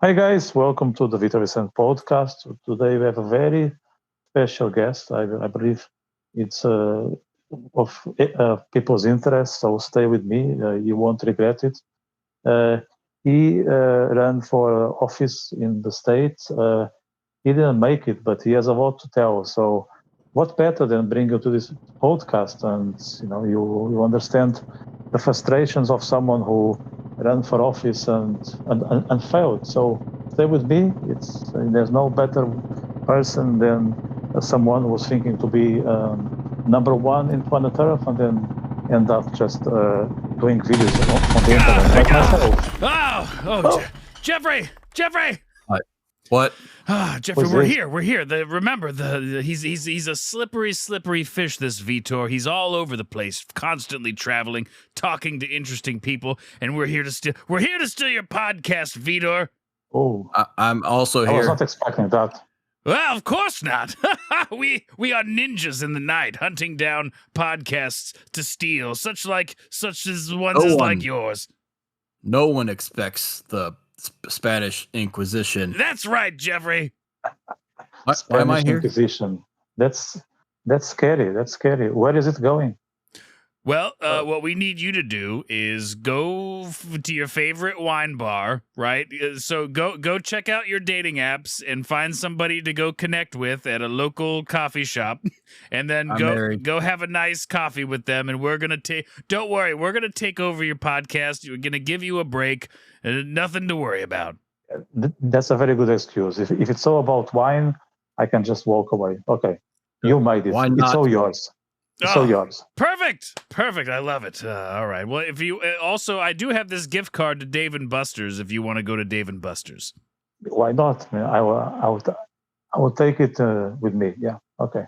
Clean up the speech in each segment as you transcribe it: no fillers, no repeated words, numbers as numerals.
Hi guys, welcome to the Vitor Vicente Podcast. Today we have a very special guest. I believe it's of people's interest, so stay with me. You won't regret it. Uh, he ran for office in the States. He didn't make it, but he has a lot to tell. So what better than bring you to this podcast and you understand the frustrations of someone who ran for office and failed. So stay with me. There's no better person than someone who was thinking to be number one in planet Earth and then end up just doing videos on the internet like myself. Jeffery. What? Jeffery, we're here. Remember, he's a slippery fish. This Vitor, he's all over the place, constantly traveling, talking to interesting people, and we're here to steal your podcast, Vitor. Oh, I'm also I was here. not expecting that. Well, of course not. We are ninjas in the night, hunting down podcasts to steal, such as ones like yours. No one expects the Spanish Inquisition. That's right, Jeffrey. Why am I here? Inquisition. That's scary. That's scary. Where is it going? Well, what we need you to do is go to your favorite wine bar, right? So go check out your dating apps and find somebody to go connect with at a local coffee shop, and then go have a nice coffee with them. And we're gonna don't worry, we're gonna take over your podcast. We're gonna give you a break. Nothing to worry about. That's a very good excuse. If it's all about wine, I can just walk away. Okay, you made it. Why not? It's all yours. It's all yours. Perfect. I love it. All right. Well, if you also, I do have this gift card to Dave and Buster's. If you want to go to Dave and Buster's, Why not? I will take it with me. Yeah. Okay.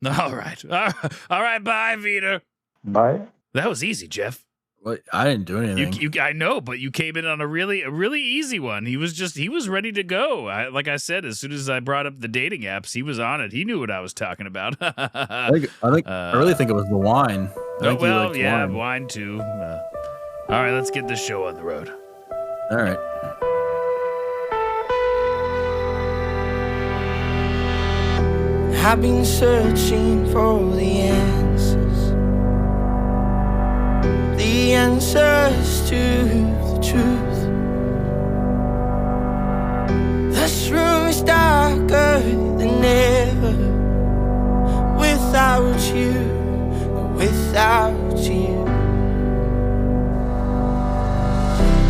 All right. Bye, Vita. Bye. That was easy, Jeff. What? I didn't do anything. I know, but you came in on a really easy one. He was ready to go. Like I said, as soon as I brought up the dating apps, he was on it. He knew what I was talking about. I really think it was the wine. Wine too. All right, let's get this show on the road. All right. I've been searching for the answers to the truth. This room is darker than ever without you.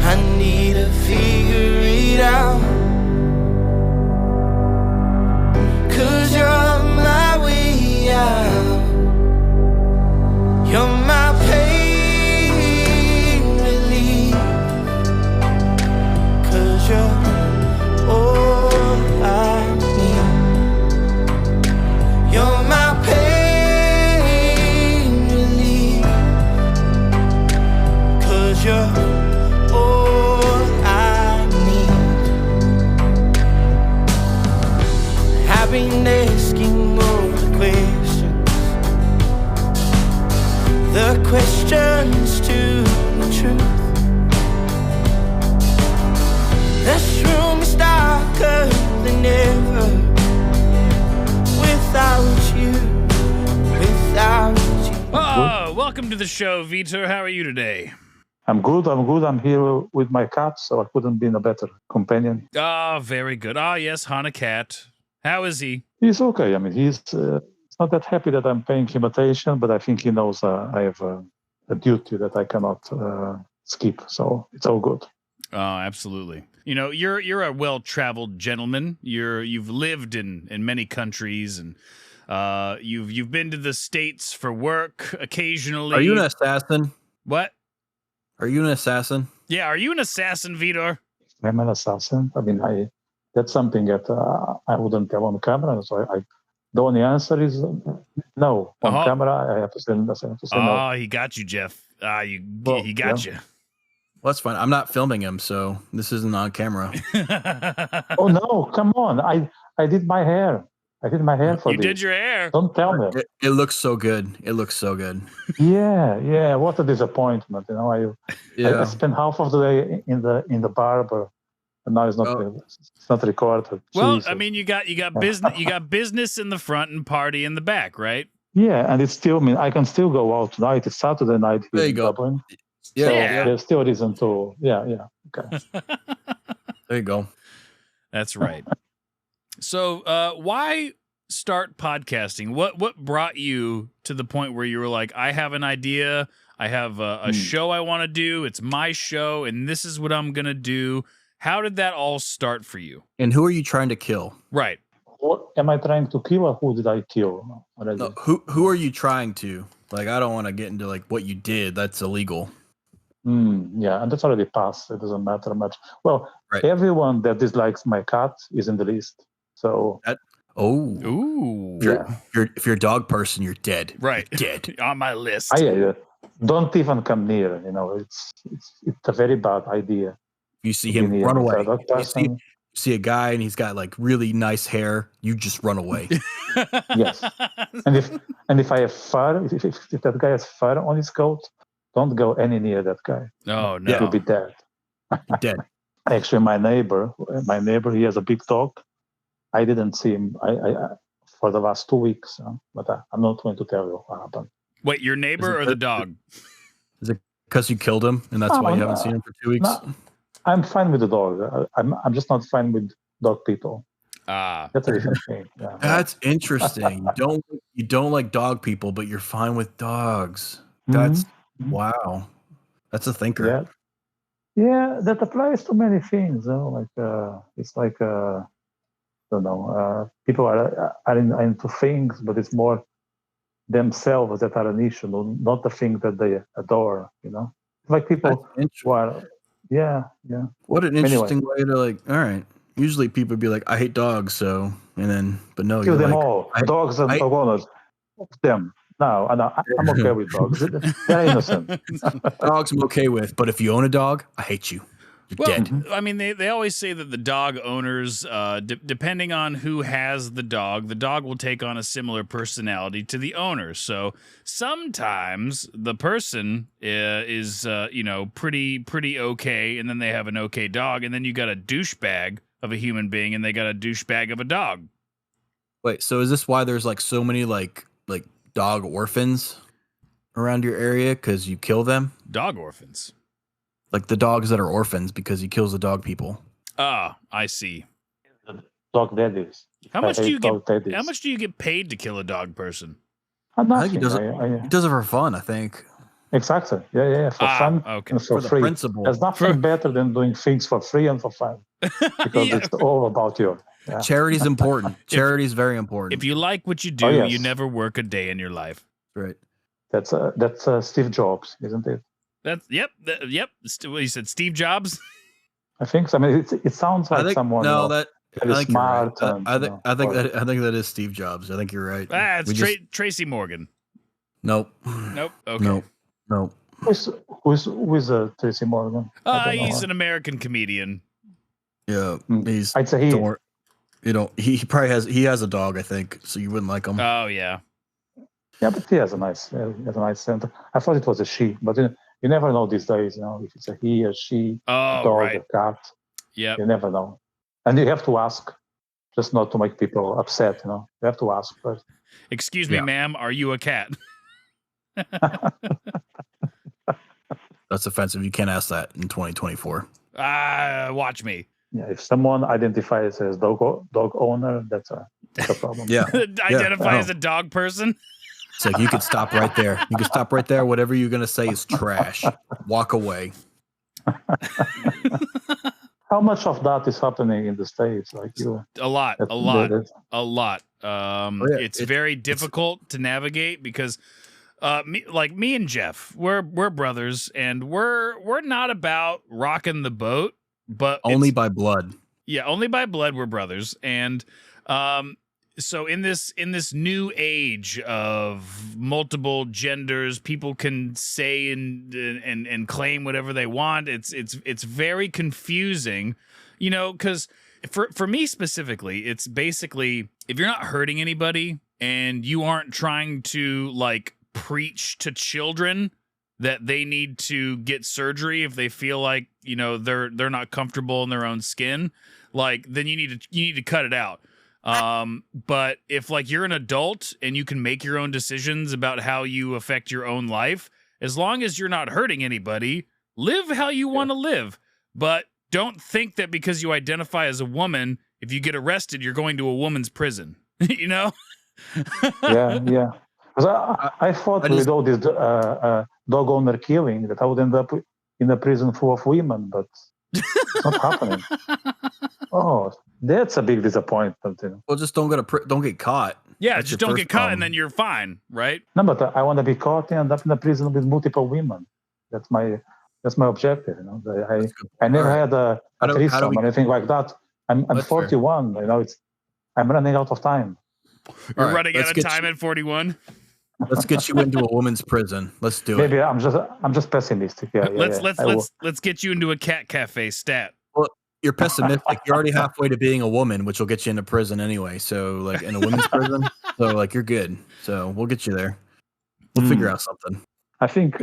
I need to figure it out, 'cause you're my way out. You're my pain relief, 'cause you're all I need. You're my pain relief, 'cause you're all I need. I've been asking more questions, the questions to the truth. This room is darker than ever without you. Oh, welcome to the show, Vitor. How are you today? I'm good. I'm here with my cat, so I couldn't be in a better companion. Oh, very good. Oh, yes, Hana Cat. How is he? He's okay. I mean, he's not that happy that I'm paying him attention, but I think he knows I have a duty that I cannot skip. So it's all good. Oh, absolutely. You know, you're a well-traveled gentleman. You've lived in many countries, and you've been to the States for work occasionally. Are you an assassin? What? Are you an assassin? Yeah, are you an assassin, Vitor? I'm an assassin. I mean, that's something that I wouldn't tell on camera. So the only answer is no. On camera, I have to say no. Oh, he got you, Jeff. He got you. Well, that's fine. I'm not filming him, so this isn't on camera. Oh no! Come on! I did my hair. I did my hair for you. You did your hair. Don't tell me. It looks so good. It looks so good. Yeah. What a disappointment! You know, I spent half of the day in the barber And now it's not recorded. Well, Jesus. I mean, you got business in the front and party in the back, right? Yeah, and it's still. I mean, I can still go out tonight. It's Saturday night here There you in go. Dublin. Yeah, So Yeah. there's still reason to. Yeah. Okay. there you go. That's right. So, why start podcasting? What brought you to the point where you were like, I have an idea, I have a show I want to do, it's my show, and this is what I'm gonna do. How did that all start for you? And who are you trying to kill? Right. What am I trying to kill, or who did I kill? Already? No, who are you trying to? Like, I don't want to get into like what you did. That's illegal. Yeah, and that's already passed. It doesn't matter much. Well, Right. everyone that dislikes my cat is in the list. So Ooh. If you're a dog person, you're dead. Right. You're dead. On my list. Don't even come near. It's a very bad idea. You see to be him near run a away. dog You person. see a guy and he's got like really nice hair. You just run away. Yes. And if I have fur, if that guy has fur on his coat, don't go any near that guy. Oh Yeah. You'll no. be dead. You're dead. Actually, my neighbor, he has a big dog. I didn't see him I for the last 2 weeks, but I'm not going to tell you what happened. Wait, your neighbor or the dog? Is it because you killed him and that's why you haven't seen him for 2 weeks? No, I'm fine with the dog. I'm just not fine with dog people. That's a different thing. Yeah. That's interesting. You don't like dog people, but you're fine with dogs. Mhm. That's Mhm. wow. That's a thinker. Yeah, that applies to many things. It's like I don't know. People are into things, but it's more themselves that are an issue, not the thing that they adore. It's like people That's who are. Yeah. What an Anyway. interesting way to like. All right. Usually people would be like, I hate dogs, but no, Kill you're them like, all. Dogs and dog owners. Them. No, I'm okay with dogs. They're innocent. dogs I'm okay with, but if you own a dog, I hate you. You're Well, dead. I mean, they always say that the dog owners, depending on who has the dog will take on a similar personality to the owner. So sometimes the person is pretty okay, and then they have an okay dog, and then you got a douchebag of a human being, and they got a douchebag of a dog. Wait, so is this why there's like so many like dog orphans around your area because you kill them? Dog orphans. Like the dogs that are orphans because he kills the dog people. Ah, I see. Dog daddies. How much I do hate you dog get? daddies. How much do you get paid to kill a dog person? I Nothing. think he does it. He does it for fun. I think Exactly. Yeah. For fun Okay. and for for the free. principle. There's nothing better than doing things for free and for fun because Yeah. it's all about you. Yeah. Charity's important. Charity's very important. If you like what you do, yes. you never work a day in your life. right. That's Steve Jobs, isn't it? That's yep. What you said, Steve Jobs. I think so. I mean, it sounds like I think someone. no, that I is think you're right. smart. And, I think or- I think that is Steve Jobs. I think you're right. It's We Tracy Morgan. Nope. Nope. Okay. Nope. Who's Tracy Morgan? I don't know He's her. an American comedian. Yeah, he's. I'd say he. Don't worry. He probably has a dog. I think so. You wouldn't like him. Oh yeah. Yeah, but he has a nice center. I thought it was a she, but you never know these days. If it's a he or she, Oh dog right. or cat, Yep. you never know. And you have to ask, just not to make people upset. You have to ask first. Excuse me, Yeah. ma'am. Are you a cat? That's offensive. You can't ask that in 2024. Watch me. Yeah, if someone identifies as dog owner, that's a problem. Yeah. Identify no. as a dog person. It's like you could stop right there. You could stop right there. Whatever you're gonna say is trash. Walk away. How much of that is happening in the States? Like you, A lot. that- A lot. that- A lot. yeah, It's very difficult to navigate because me and Jeff, we're brothers, and we're not about rocking the boat, but Only it's- by blood. yeah, only by blood we're brothers. And so in this new age of multiple genders, people can say and claim whatever they want. It's very confusing, because for me specifically, it's basically if you're not hurting anybody and you aren't trying to like preach to children, that they need to get surgery if they feel like, they're not comfortable in their own skin, like, then you need to cut it out. But if like you're an adult and you can make your own decisions about how you affect your own life, as long as you're not hurting anybody, live how you want to live. But don't think that because you identify as a woman, if you get arrested, you're going to a woman's prison. Yeah. Because I thought with all this dog owner killing that I would end up in a prison full of women, but it's not happening. Oh, that's a big disappointment. Well, just don't get caught. Yeah, That's just your don't first get caught, problem. and then you're fine, right? No, but I want to be caught and end up in a prison with multiple women. That's my objective. I never had a threesome or anything like that. I'm 41. Fair. I'm running out of time. You're running out of time at 41. Let's get you into a woman's prison. Let's do it. Maybe I'm just pessimistic. Yeah. Let's get you into a cat cafe stat. Well, you're pessimistic. You're already halfway to being a woman, which will get you into prison anyway. So, like, in a women's prison, so like you're good. So we'll get you there. We'll figure out something. I think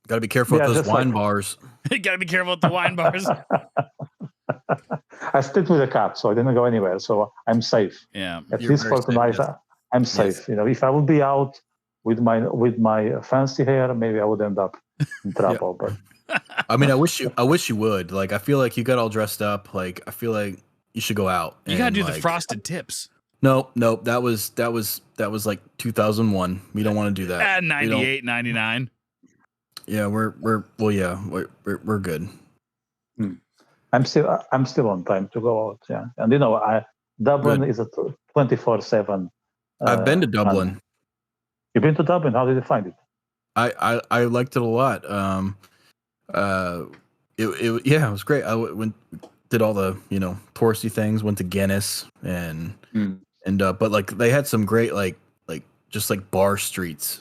gotta be careful with those wine bars. You gotta be careful with the wine bars. I stayed with a cat, so I didn't go anywhere. So I'm safe. Yeah. At least for tonight, I'm safe. Yes. If I would be out with my fancy hair, maybe I would end up in trouble. But I mean, I wish you would. Like, I feel like you got all dressed up. Like, I feel like you should go out. You gotta do the frosted tips. No, that was like 2001. We don't want to do that. 98, 99. Yeah, we're good. I'm still on time to go out. Yeah, and Dublin is a 24/7. I've been to Dublin. You've been to Dublin? How did you find it? I liked it a lot. It was great. I did all the touristy things. Went to Guinness and but like they had some great like just like bar streets.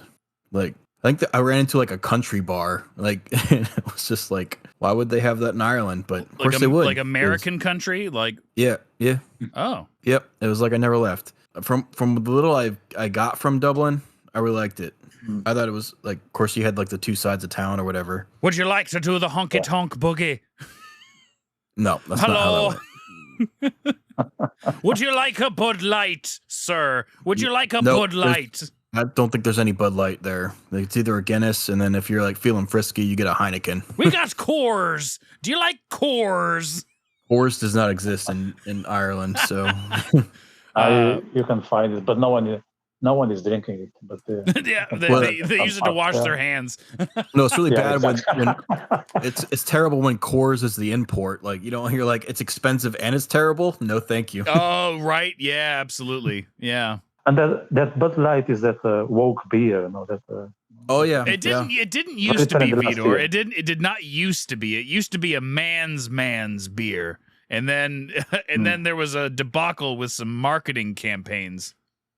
Like I think I ran into like a country bar. Like it was just like, why would they have that in Ireland? But of course they would. Like American country, like yeah. Oh, yep. It was like I never left. From the little I got from Dublin, I really liked it. I thought it was like, of course, you had like the two sides of town or whatever. Would you like to do the honky tonk boogie? No, that's not how that went. Would you like a Bud Light, sir? Would you like a Bud Light? I don't think there's any Bud Light there. It's either a Guinness, and then if you're like feeling frisky, you get a Heineken. We got Coors. Do you like Coors? Coors does not exist in Ireland, so you can find it, but no one is drinking it. But yeah, they use it to wash their hands. No, it's really bad when it's terrible when Coors is the import. Like you're like, it's expensive and it's terrible. No, thank you. Oh, right, yeah, absolutely, yeah. And that Bud Light is that woke beer, Oh yeah, it didn't used to be, Vitor. It did not used to be. It used to be a man's beer, and then then there was a debacle with some marketing campaigns.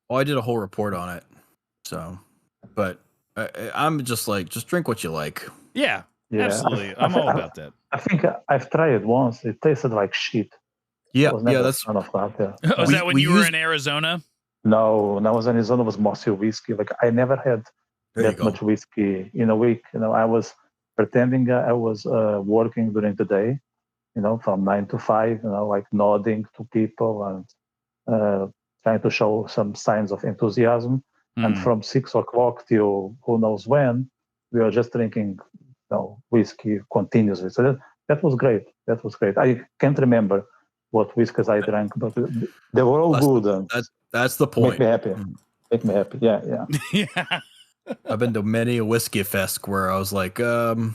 Oh, I did a whole report on it. So, but I'm just like, just drink what you like. Yeah. Absolutely. I'm all about that. I think I've tried it once. It tasted like shit. Yeah, that's fun of that. Yeah. Was that when you were in Arizona? No, when I was in Arizona, it was mostly whiskey. Like I never had that much whiskey in a week. I was pretending I was working during the day, from 9 to 5, like nodding to people and trying to show some signs of enthusiasm. And from 6 o'clock till who knows when, we were just drinking whiskey continuously. So that was great. I can't remember what whiskeys I drank, but they were all good. And that's the point. Make me happy. Yeah. Yeah. I've been to many a whiskey fest where I was like, I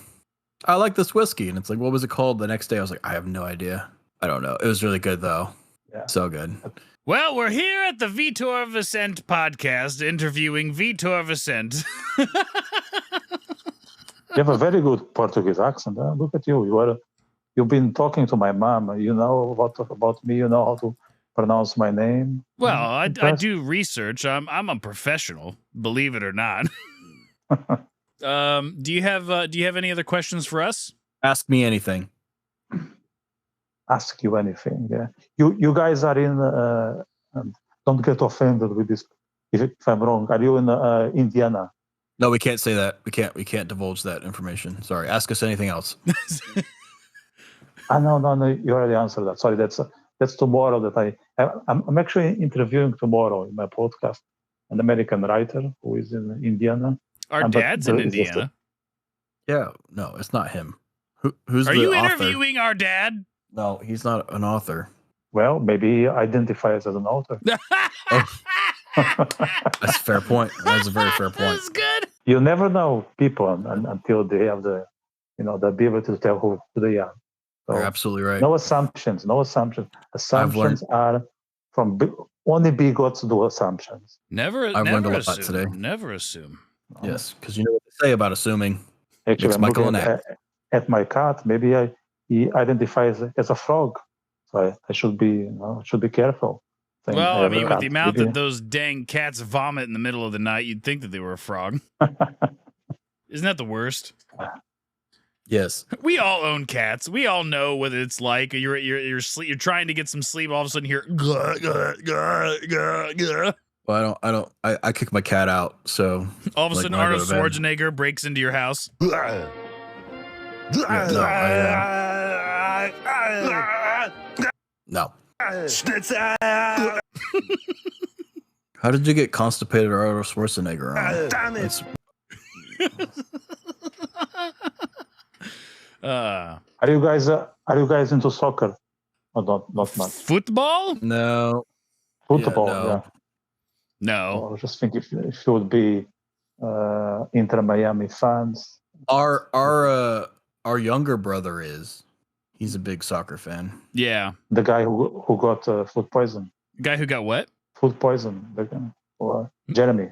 like this whiskey. And it's like, what was it called? The next day I was like, I have no idea. I don't know. It was really good though. Yeah. So good. Well, we're here at the Vitor Vicente Podcast interviewing Vitor Vicente. You have a very good Portuguese accent. Huh? Look at you. You've been talking to my mom. You know a lot about me. You know how to pronounce my name. Well, I do research. I'm a professional, believe it or not. Do you have any other questions for us? Ask me anything. Ask you anything. Yeah. You guys are in. Don't get offended with this. If I'm wrong, are you in Indiana? No, we can't say that. We can't divulge that information. Sorry. Ask us anything else. No. You already answered that. Sorry, that's tomorrow. I'm actually interviewing tomorrow in my podcast an American writer who is in Indiana. Our dad's in Indiana. Yeah, no, it's not him. Who's Are the you author? interviewing our dad? No, he's not an author. Well, maybe he identifies as an author. That's a fair point. That's a very fair point. That's good. You never know people until they have the ability to tell who they are. So You're absolutely right. no assumptions. Assumptions are only bigots do assumptions. I've learned a lot today. Never assume. Yes, because you know what they say about assuming. Actually, I'm Michael looking at my cat. Maybe he identifies as a frog, so I should be careful. Well, I mean, with the amount that those dang cats vomit in the middle of the night, you'd think that they were a frog. Isn't that the worst? Yes. We all own cats. We all know what it's like. You're trying to get some sleep. All of a sudden, you're. Well, I kick my cat out. So all of a sudden, Arnold Schwarzenegger breaks into your house. No. How did you get constipated or Arnold Schwarzenegger on? Damn it. Are you guys into soccer? Or not much. Football? No. Football, yeah. No. I was just thinking if you would be Inter Miami fans. Our younger brother is. He's a big soccer fan. Yeah. The guy who got food poison. Guy who got what? Food poison. Jeremy.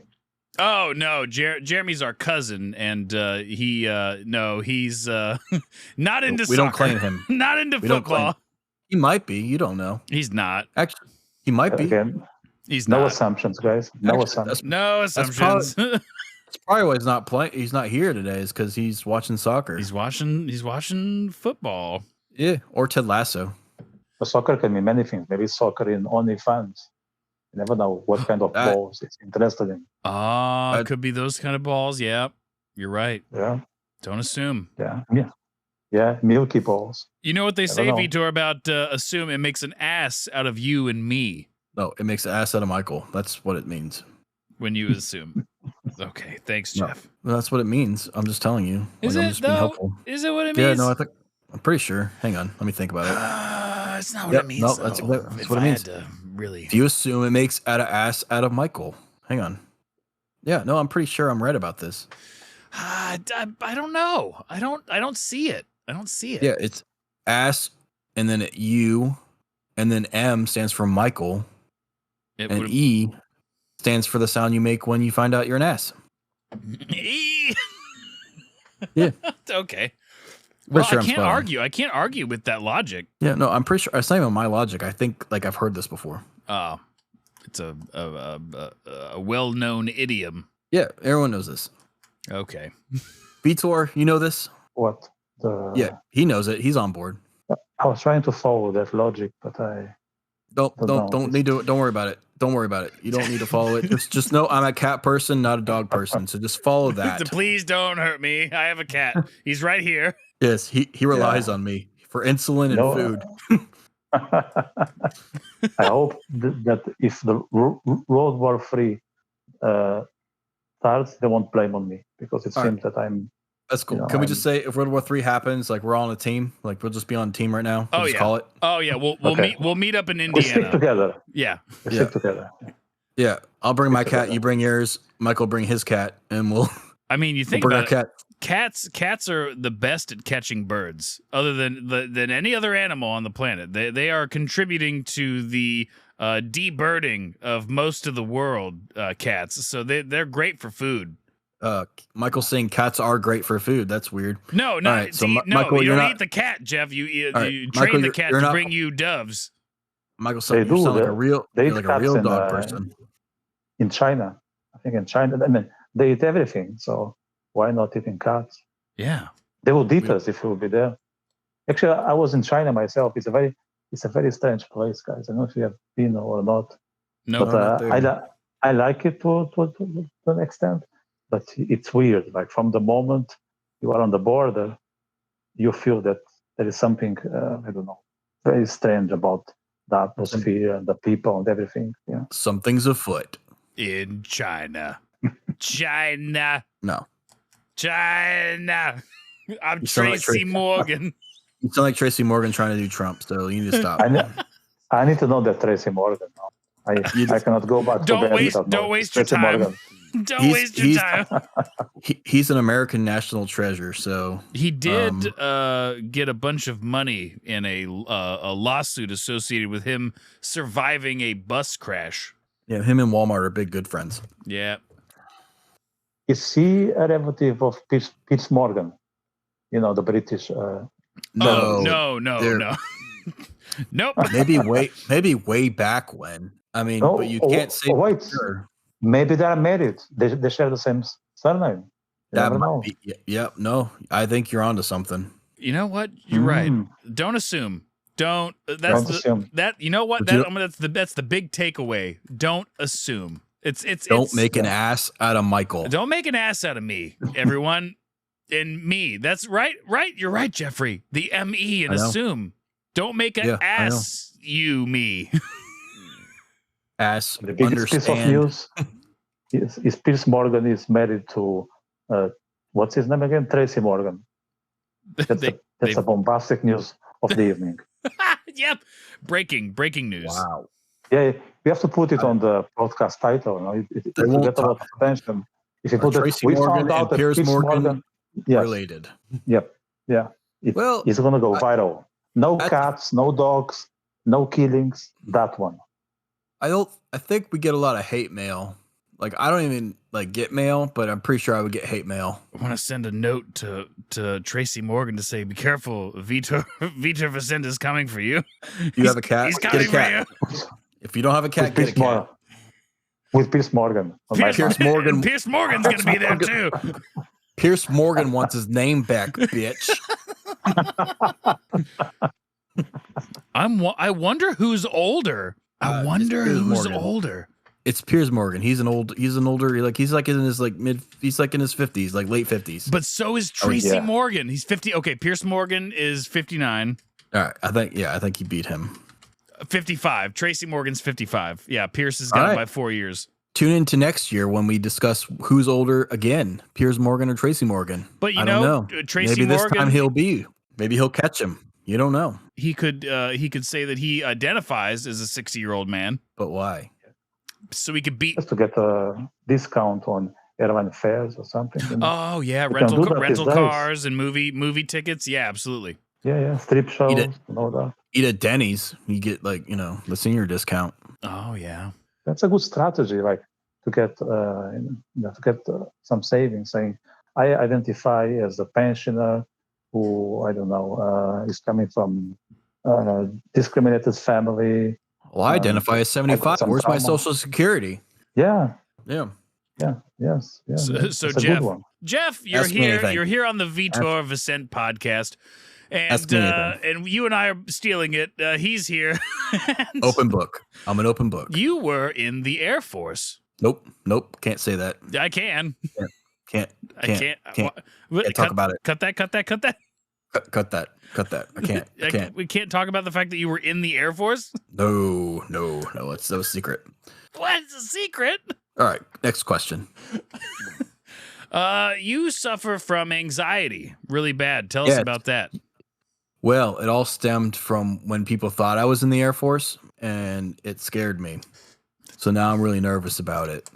Oh no, Jeremy's our cousin, and he's not into soccer. We don't claim him. Not into football. He might be. You don't know. He's not. Actually, he might be. Again, he's no not. Assumptions, guys. No assumptions. No assumptions. That's probably why he's not playing. He's not here today. Is because he's watching soccer. He's watching football. Yeah, or Ted Lasso. But soccer can be many things. Maybe soccer in OnlyFans. You never know what kind of balls it's interested in. Could be those kind of balls. Yeah, you're right. Yeah. Don't assume. Yeah, milky balls. You know what they say, Vitor, about assume it makes an ass out of you and me. No, it makes an ass out of Michael. That's what it means. When you assume. Okay, thanks, Jeff. No, that's what it means. I'm just telling you. Is I'm it just being helpful. Is it what it means? Yeah, no, I'm pretty sure. Hang on, let me think about it. It's not what it means. No, that's what it means. Really. If you assume it makes an ass out of Michael. Hang on. Yeah, no, I'm pretty sure I'm right about this. I don't know. I don't see it. I don't see it. Yeah, it's ass, and then U, and then M stands for Michael, and E stands for the sound you make when you find out you're an ass. E. Yeah. Okay. Well, sure I can't argue. I can't argue with that logic. Yeah, no, I'm pretty sure. It's not even my logic. I think I've heard this before. It's a well-known idiom. Yeah, everyone knows this. Okay. Vitor, you know this? What? Yeah, he knows it. He's on board. I was trying to follow that logic, but I don't worry about it. Don't worry about it. You don't need to follow it. Just know I'm a cat person, not a dog person. So just follow that. Please don't hurt me. I have a cat. He's right here. Yes, he relies on me for insulin and food. I hope that if the World War III starts, they won't blame on me because it seems that I'm. That's cool. Can we just say if World War III happens, like we're all on a team, like we'll just be on a team right now? We'll just call it. Oh yeah, we'll meet up in Indiana. We stick together. Yeah, we stick together. Yeah, I'll bring my cat. You bring yours. Michael bring his cat, and we'll. I mean, you think about it. Cats are the best at catching birds, other than any other animal on the planet. They are contributing to the debirding of most of the world. Cats, so they're great for food. Michael's saying cats are great for food. That's weird. No, no, right, so Michael, you don't eat the cat, Jeff. You train the cat to bring you doves. Michael, you sound like a real dog person. In China, I think in China, I mean, they eat everything. So why not eating cats? Yeah, they would eat us if we would be there. Actually, I was in China myself. It's a very strange place, guys. I don't know if you have been or not. No, but I like it to an extent. but it's weird. Like from the moment you are on the border, you feel that there is something, I don't know, very strange about the atmosphere and the people and everything. Yeah. Something's afoot. In China. China. No. China. I'm You sound like Tracy Tracy. Morgan. You sound like Tracy Morgan trying to do Trump, so you need to stop. I need to know that Tracy Morgan. I cannot go back to Don't bed waste without don't knowing waste your Tracy time. Morgan. Don't waste your time. He's an American national treasure, so He did get a bunch of money in a lawsuit associated with him surviving a bus crash. yeah, him and Walmart are big good friends. Yeah. Is he a relative of Piers Morgan? You know, the British. No. No, No. Nope. maybe way back when. I mean, No, but you can't say wait. for sure. Maybe they are married. They share the same surname. You That never might know. be. Yeah, no, I think you're onto something. You know what? You're right. Mm. Don't assume. Don't. That's Don't assume. that. You know what? But you That's the big takeaway. Don't assume. Don't make an ass out of Michael. Don't make an ass out of me, everyone. And me. That's right. Right. You're right, Jeffrey. The ME and I know. assume. Don't make an Yeah, I know. ass you me. The Ass. biggest piece of Understand. news is Piers Morgan is married to what's his name again? Tracy Morgan. That's a bombastic news of the evening. Yep. Breaking news. Wow. Yeah, we have to put it on the podcast title. You know? It They will won't get a lot of attention. If you put it, Tracy we Morgan found out and that Piers Morgan yes, related. yep, yeah, Well, it's gonna go viral. No I- cats, no dogs, no killings. That one. I think we get a lot of hate mail. Like I don't even get mail, but I'm pretty sure I would get hate mail. I want to send a note to Tracy Morgan to say, "Be careful, Vitor Vicente is coming for you." You have a cat? He's Get coming a cat. for you. If you don't have a cat, get a cat. With Piers Morgan. on my Pierce side. Morgan. Pierce Morgan's gonna be there too. Pierce Morgan wants his name back, bitch. I wonder who's older. I wonder Piers who's Morgan. older. It's Piers Morgan. He's an older. He's in his mid. He's like in his 50s, like late 50s. But so is Tracy yeah. Morgan. He's 50. Okay, Pierce Morgan is 59. All right, I think he beat him. 55. Tracy Morgan's 55. Yeah, Pierce has got All him right. by 4 years. Tune into next year when we discuss who's older again, Piers Morgan or Tracy Morgan. But you I don't know. Tracy Maybe this Morgan, time maybe he'll catch him. You don't know. he could say that he identifies as a 60-year-old man, But why? so he could beat. Just to get a discount on airline fares or something. You know? Oh yeah, You can do that rental these days. cars and movie tickets. Yeah, absolutely. Yeah, strip shows it. and all that. Eat at Denny's, you get the senior discount. Oh yeah. That's a good strategy, like to get some savings. Saying I identify as a pensioner who I don't know is coming from discriminated family. Well, I identify as 75. some Where's my trauma. Social Security? Yeah, Yeah. yes. So That's a Jeff, good one. Jeff, you're Ask me here. anything. You're here on the Vitor Vicente podcast, Ask me anything. and you and I are stealing it. He's here. And Open book. I'm an open book. You were in the Air Force. Nope. Can't say that. I can. Can't Can't talk about it. Cut that. Cut that. I can't. We can't talk about the fact that you were in the Air Force. No. That was secret. What's a secret? All right. Next question. You suffer from anxiety really bad. Tell us Yes. about that. Well, it all stemmed from when people thought I was in the Air Force, and it scared me. So now I'm really nervous about it.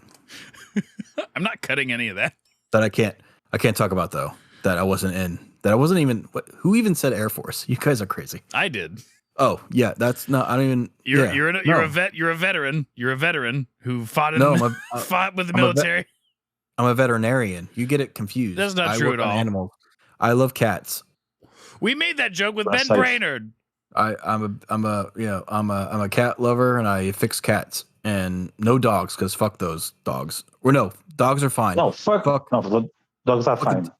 I'm not cutting any of that. That I can't talk about though. That I wasn't in. That I wasn't even. Who even said Air Force? You guys are crazy. I did. Oh yeah, that's no. I don't even. You're yeah, you're no. a vet. You're a veteran. You're a veteran who fought in No, fought with the I'm a vet- military. I'm a veterinarian. You get it confused. That's not I true work at on all. Animals. I love cats. We made that joke with That's Ben nice. Brainerd. I'm a cat lover and I fix cats and no dogs because fuck those dogs. Or no, dogs are fine. No, fuck. Fuck. No, the dogs are Fuck fine.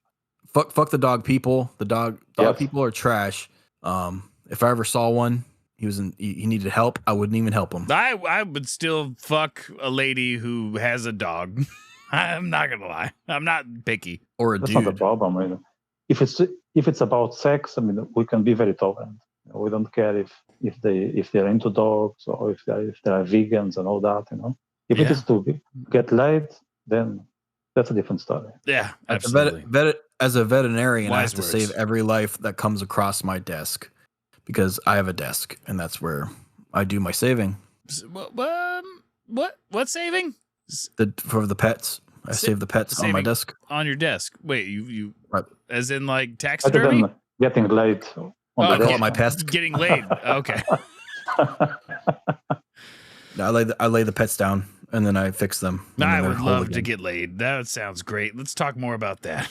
Fuck the dog people. The dog Yes. people are trash. If I ever saw one, he needed help, I wouldn't even help him. I would still fuck a lady who has a dog. I'm not gonna lie. I'm not picky. Or a That's dude. not the problem. I mean, if it's about sex, I mean, we can be very tolerant. We don't care if they're into dogs or if they are vegans and all that. If it Yeah. is to get laid, then that's a different story. Yeah, absolutely. As a veterinarian, I Wise have to words. save every life that comes across my desk because I have a desk, and that's where I do my saving. What saving? For the pets. I save the pets on my saving desk. On your desk. Wait, you Right. as in like Other taxidermy? than getting laid on Oh, the I call desk. it my pest. Getting laid. Okay. I lay the pets down and then I fix them. and I then they're would whole love to again. get laid. That sounds great. Let's talk more about that.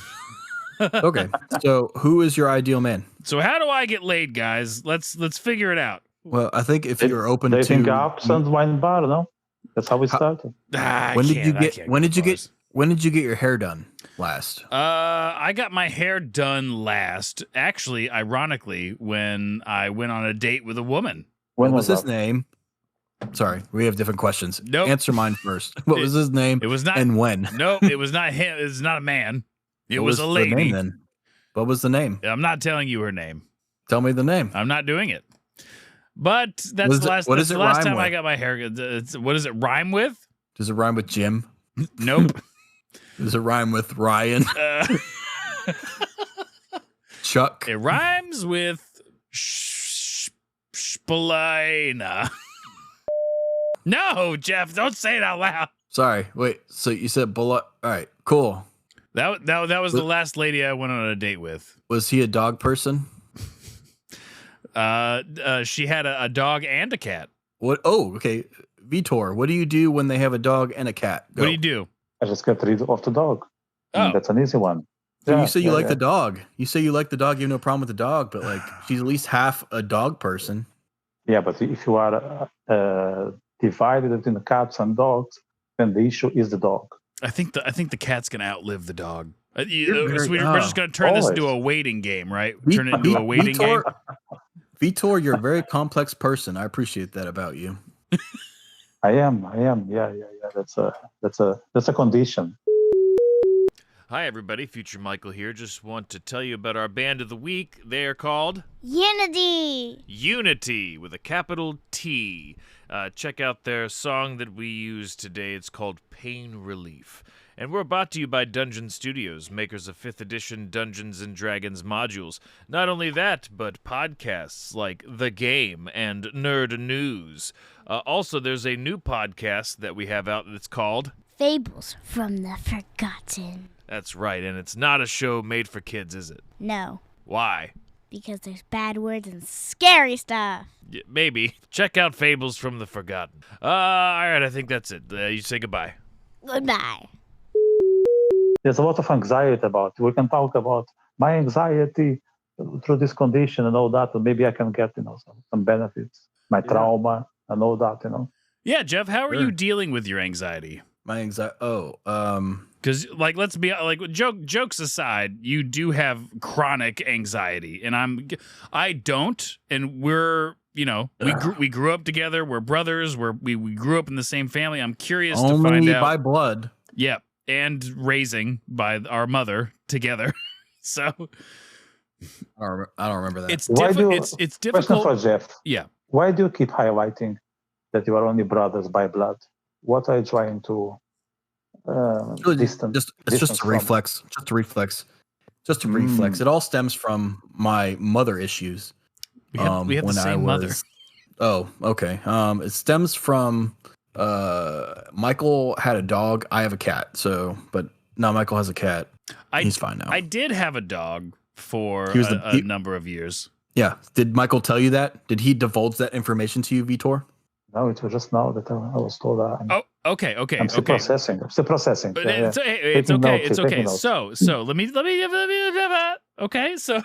Okay, so who is your ideal man? So how do I get laid, guys? Let's figure it out. Well, I think if you're open Dating to apps and wine bar, no? That's how we started. when did you get your hair done last? I got my hair done last. Actually, ironically, when I went on a date with a woman. When What was his that? name? Sorry, we have different questions. Nope. Answer mine first. What was his name? It was not. And when? Nope, it was not him. It was not a man. It What was a the lady. name then? What was the name? I'm not telling you her name. Tell me the name. I'm not doing it. But that's What is the it- last. what That's does the it last rhyme time I with? got my hair. What does it rhyme with? Does it rhyme with Jim? Nope. Does it rhyme with Ryan? Chuck? It rhymes with spalina. No, Jeff, don't say it out loud. Sorry, wait. So you said Bullet. All right, cool. That was the last lady I went on a date with. Was he a dog person? She had a dog and a cat. What? Oh, okay. Vitor, what do you do when they have a dog and a cat? What do you do? I just get rid of the dog. Oh. That's an easy one. So Yeah, you say you yeah, like yeah. the dog. You say you like the dog. You have no problem with the dog, but like she's at least half a dog person. Yeah, but if you are divided between the cats and dogs, then the issue is the dog. I think the cat's gonna outlive the dog. So very- we're just gonna turn this into a always. waiting game, right? Vi- Turn it into a waiting game. Vitor, you're a very complex person. I appreciate that about you. I am. Yeah. That's a condition. Hi, everybody. Future Michael here. Just want to tell you about our band of the week. They are called Unity. Unity with a capital T. Check out their song that we used today. It's called Pain Relief. And we're brought to you by Dungeon Studios, makers of 5th edition Dungeons & Dragons modules. Not only that, but podcasts like The Game and Nerd News. Also, there's a new podcast that we have out that's called... Fables from the Forgotten. That's right, and it's not a show made for kids, is it? No, Why? because there's bad words and scary stuff. Yeah, maybe. Check out Fables from the Forgotten. All right, I think that's it. You say goodbye. Goodbye. There's a lot of anxiety about it. We can talk about my anxiety through this condition and all that, and maybe I can get some benefits, my trauma and all that. Yeah, Jeff, how are Sure. you dealing with your anxiety? My anxiety. Because, like, let's be like, jokes aside, you do have chronic anxiety, and I don't, and we're, we grew up together. We're brothers. We grew up in the same family. I'm curious to find only out. by blood. Yeah, and raising by our mother together. So I don't remember that. it's Why do- it's Question difficult. for Jeff. Yeah. Why do you keep highlighting that you are only brothers by blood? What are you trying to Really distance? it's just distance a from? reflex. Just a reflex. It all stems from my mother issues. We have the when I same mother. was- Oh, okay. It stems from Michael had a dog. I have a cat. So, but now Michael has a cat. He's fine now. I did have a dog for He was a number of years. Yeah. Did Michael tell you that? Did he divulge that information to you, Vitor? No, it was just now that I was told that. Oh, okay. I'm still processing. But Yeah, it's, yeah. it's Taking okay. notes, It's taking okay. notes. So let me okay. So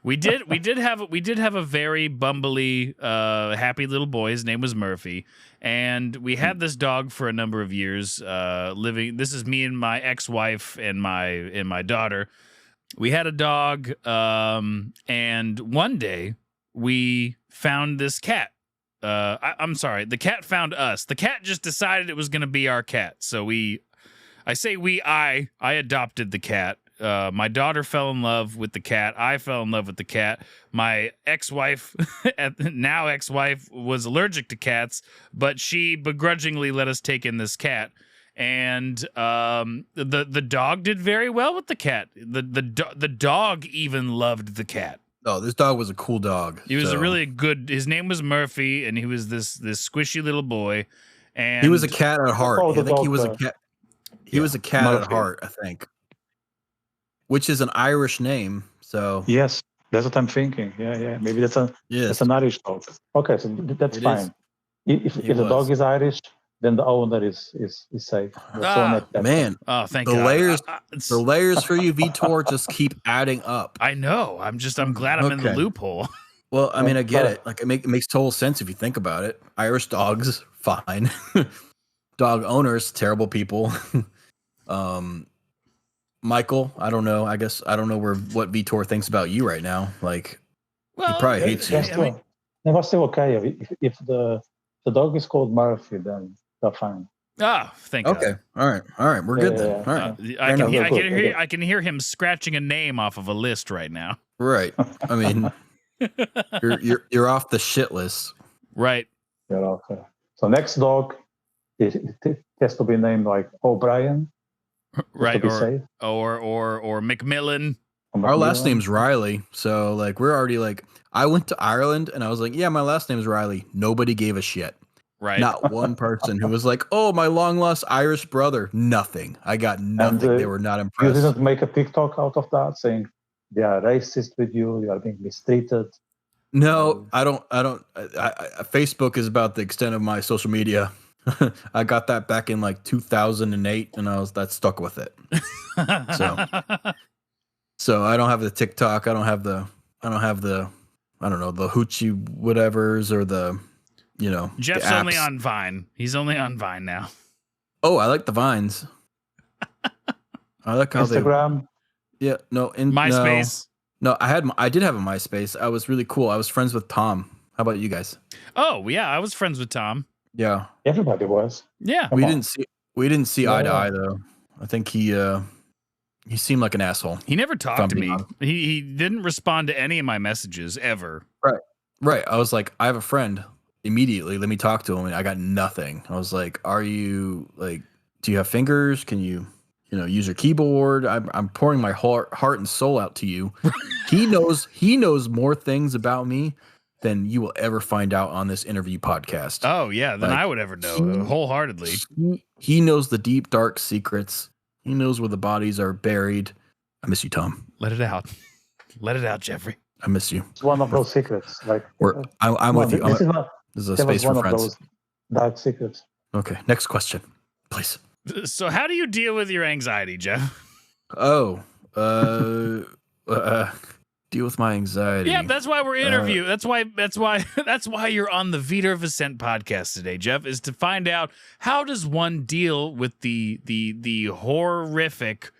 we did have a very bumbly, happy little boy. His name was Murphy, and we had this dog for a number of years. Living. This is me and my ex-wife and my daughter. We had a dog, and one day we found this cat. I'm sorry. The cat found us. The cat just decided it was going to be our cat. So I say I adopted the cat. My daughter fell in love with the cat. I fell in love with the cat. My ex-wife, now ex-wife, was allergic to cats, but she begrudgingly let us take in this cat. And the dog did very well with the cat. The dog even loved the cat. Oh, this dog was a cool dog. He was a really good. His name was Murphy, and he was this squishy little boy. And he was a cat at heart. Oh, I think he dog, was a cat. He was a cat Murphy. at heart, I think. Which is an Irish name. So Yes, that's what I'm thinking. Yeah. Maybe that's an Irish dog. Okay, so that's It fine. If It the dog was. is Irish, then the owner is safe. man, oh, thank the God. layers, It's- the layers for you, Vitor, just keep adding up. I know. I'm glad I'm in the Okay. loophole. Well, I mean, I get it. Like, it makes total sense if you think about it. Irish dogs, fine. Dog owners, terrible people. Michael, I don't know. I guess I don't know what Vitor thinks about you right now. Like, Well, he probably hates you. I mean, It was still okay. If the dog is called Murphy, then they're fine. thank God. Okay, all right, we're good then. Yeah. All right, I can enough. I can hear him scratching a name off of a list right now. right. I mean, you're off the shit list. Right. Yeah, okay. So next dog, it has to be named like O'Brien. Right. To be Or, safe. or Macmillan. Our last name's Riley, so like we're already like. I went to Ireland and I was like, yeah, my last name is Riley. Nobody gave a shit. Right. Not one person who was like, oh, my long lost Irish brother. Nothing. I got nothing. They were not You impressed. didn't make a TikTok out of that saying they are racist with you. You are being mistreated. No, I don't. Facebook is about the extent of my social media. I got that back in like 2008, and that stuck with it. So I don't have the TikTok. I don't have the I don't know, the hoochie whatevers or the, Jeff's the only apps. on Vine. He's only on Vine now. Oh, I like the Vines. I like how Instagram. Yeah, no, MySpace. No, I did have a MySpace. I was really cool. I was friends with Tom. How about you guys? Oh yeah, I was friends with Tom. Yeah, Everybody was. Yeah. Come we on. didn't see eye to No. eye though. I think he seemed like an asshole. He never I'm talked to being me. honest. He didn't respond to any of my messages ever. Right. I was like, I have a friend. Immediately, let me talk to him. And I got nothing. I was like, are you like, do you have fingers? Can you, use your keyboard? I'm pouring my heart and soul out to you. He knows more things about me than you will ever find out on this interview podcast. Oh yeah, then Like, I would ever know wholeheartedly. He knows the deep, dark secrets. He knows where the bodies are buried. I miss you, Tom. Let it out. Let it out, Jeffrey. I miss you. It's one of those secrets. Like I'm with you. This is not. This is a That was space one for of friends. those dark secrets. Okay, next question, please. So how do you deal with your anxiety, Jeff? Oh, deal with my anxiety. Yeah, that's why we're interviewing. That's why you're on the Vitor Vicente podcast today, Jeff, is to find out how does one deal with the horrific,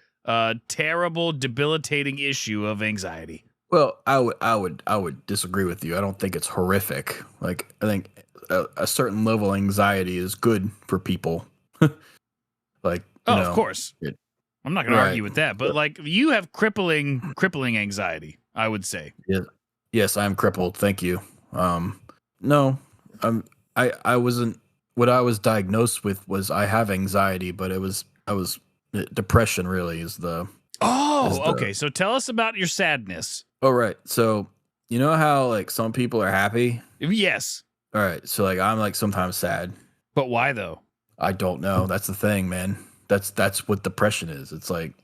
terrible, debilitating issue of anxiety. Well, I would disagree with you. I don't think it's horrific. Like, I think a certain level of anxiety is good for people. Like, Of course. I'm not going to Right. argue with that, but like you have crippling anxiety, I would say. Yes, I'm crippled. Thank you. No, I wasn't. What I was diagnosed with was I have anxiety, but I was depression. Really, is the. Okay. So tell us about your sadness. Oh, right. So you know how like some people are happy. Yes, All right. So like I'm like sometimes sad. but why though? I don't know. That's the thing, man. That's what depression is. It's like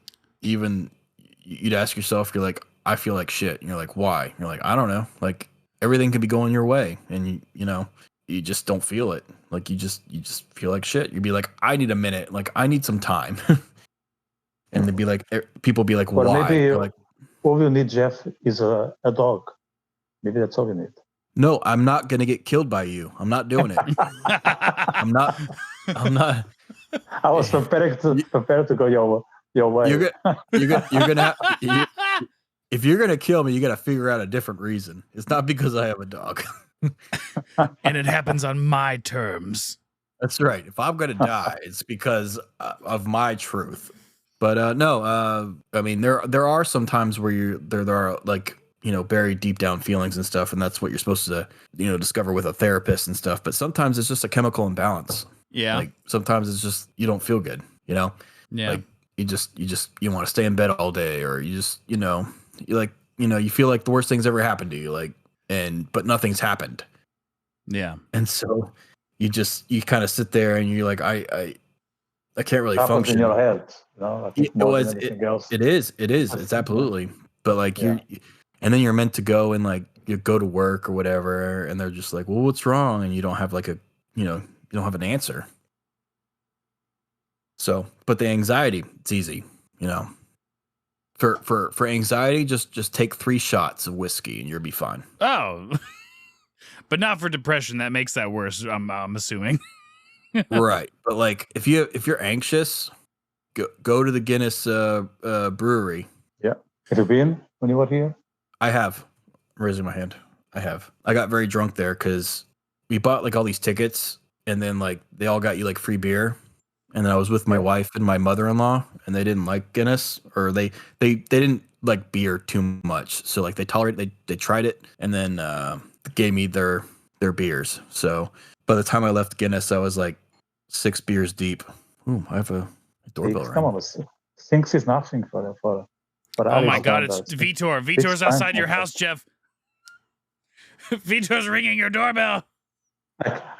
even you'd ask yourself, you're like, I feel like shit. And you're like, why? You're like, I don't know. Like everything could be going your way, and you just don't feel it. Like you just feel like shit. You'd be like, I need a minute. Like I need some time. And they'd be like, people be like, Or why? maybe You're like, all you need, Jeff, is a dog. Maybe that's all you need. no, I'm not gonna get killed by you. I'm not doing it. I'm not. I was prepared to go your way. You're gonna if you're gonna kill me, you gotta figure out a different reason. It's not because I have a dog. And it happens on my terms. That's right. If I'm gonna die, it's because of my truth. But no, I mean there are some times where there are like buried deep down feelings and stuff, and that's what you're supposed to discover with a therapist and stuff. But sometimes it's just a chemical imbalance. Yeah. Like sometimes it's just you don't feel good. Yeah. Like you want to stay in bed all day, or you just you feel like the worst thing's ever happened to you, but nothing's happened. Yeah. And so you kind of sit there and you're like, I can't really function in your head. I think it is. It's absolutely. But like and then you're meant to go and like you go to work or whatever, and they're just like, well, what's wrong? And you don't have like you don't have an answer. So, but the anxiety, it's easy, For anxiety, just take 3 shots of whiskey and you'll be fine. Oh, but not for depression. That makes that worse. I'm assuming. Right, but like if you're anxious, go to the Guinness brewery. Yeah, have you been when you were here? I have. I'm raising my hand. I have. I got very drunk there because we bought like all these tickets, and then like they all got you like free beer. And then I was with my wife and my mother-in-law, and they didn't like Guinness, or they didn't like beer too much. So like they tried it, and then gave me their beers. So by the time I left Guinness, I was like 6 beers deep. Ooh, I have a doorbell ring. Come on, 6 is nothing for oh my God, it's Vitor. Vitor's outside your house, Jeff. Vitor's ringing your doorbell.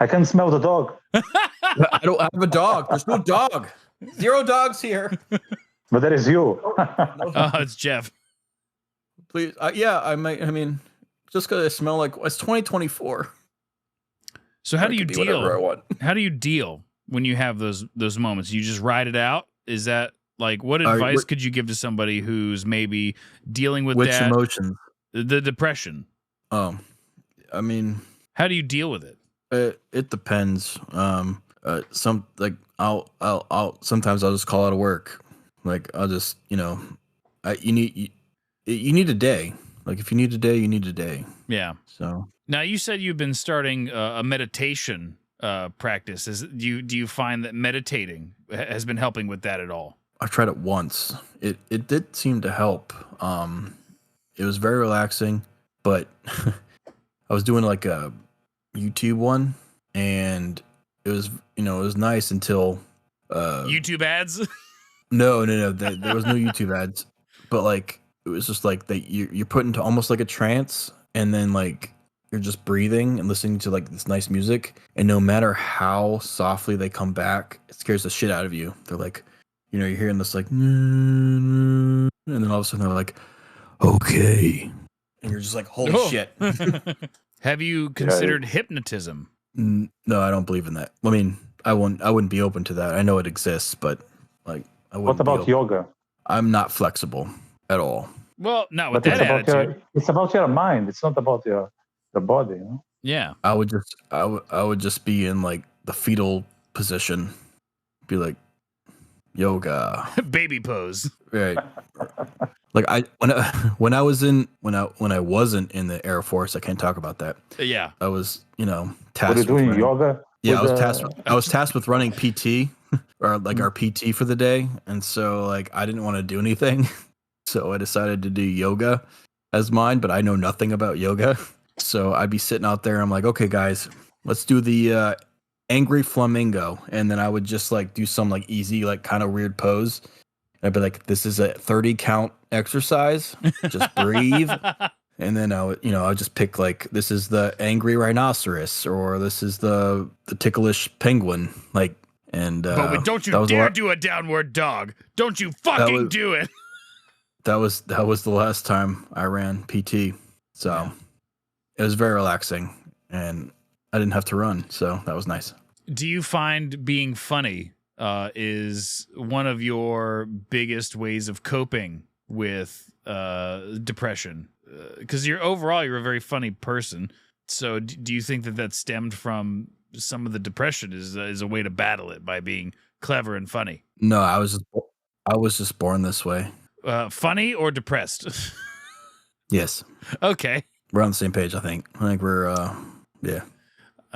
I can smell the dog. I don't have a dog. There's no dog. 0 dogs here. But there is you. Oh, it's Jeff. Please, I mean, just because I smell like it's 2024. So how do you deal? How do you deal when you have those moments? You just ride it out? Is that like what advice could you give to somebody who's maybe dealing with which that emotions? The depression. I mean, how do you deal with it? It depends. I'll sometimes I'll just call out of work. Like I'll just you need a day. Like if you need a day, you need a day. Yeah. So now you said you've been starting a meditation practice. Do you find that meditating has been helping with that at all? I tried it once. It did seem to help. It was very relaxing, but I was doing like a YouTube one, and it was it was nice until YouTube ads. No, there was no YouTube ads, but like it was just like that you're put into almost like a trance, and then like you're just breathing and listening to like this nice music, and no matter how softly they come back, it scares the shit out of you. They're like, you're hearing this like, and then all of a sudden they're like, okay, and you're just like, holy shit. Have you considered hypnotism? No, I don't believe in that. I mean, I wouldn't be open to that. I know it exists, but like, I wouldn't. What about yoga? I'm not flexible at all. Well, not with that attitude. It's about your mind. It's not about the body. Yeah. I would just be in like the fetal position, be like yoga, baby pose. Right. Like when I wasn't in the Air Force, I can't talk about that. Yeah. I was tasked. Were you doing yoga? Yeah, I was tasked with running PT or like our PT for the day, and so like I didn't want to do anything, so I decided to do yoga as mine. But I know nothing about yoga, so I'd be sitting out there. I'm like, okay, guys, let's do the angry flamingo, and then I would just like do some like easy like kind of weird pose. I'd be like, this is a 30 count exercise. Just breathe. And then I would just pick like, this is the angry rhinoceros, or this is the ticklish penguin. Like, and but don't you dare do a downward dog. Don't you fucking do it. That was the last time I ran PT. So it was very relaxing, and I didn't have to run. So that was nice. Do you find being funny is one of your biggest ways of coping with depression? Because you're a very funny person. So do you think that stemmed from some of the depression is a way to battle it by being clever and funny? No, I was just born this way. Funny or depressed? Yes. Okay. We're on the same page, I think. I think we're yeah.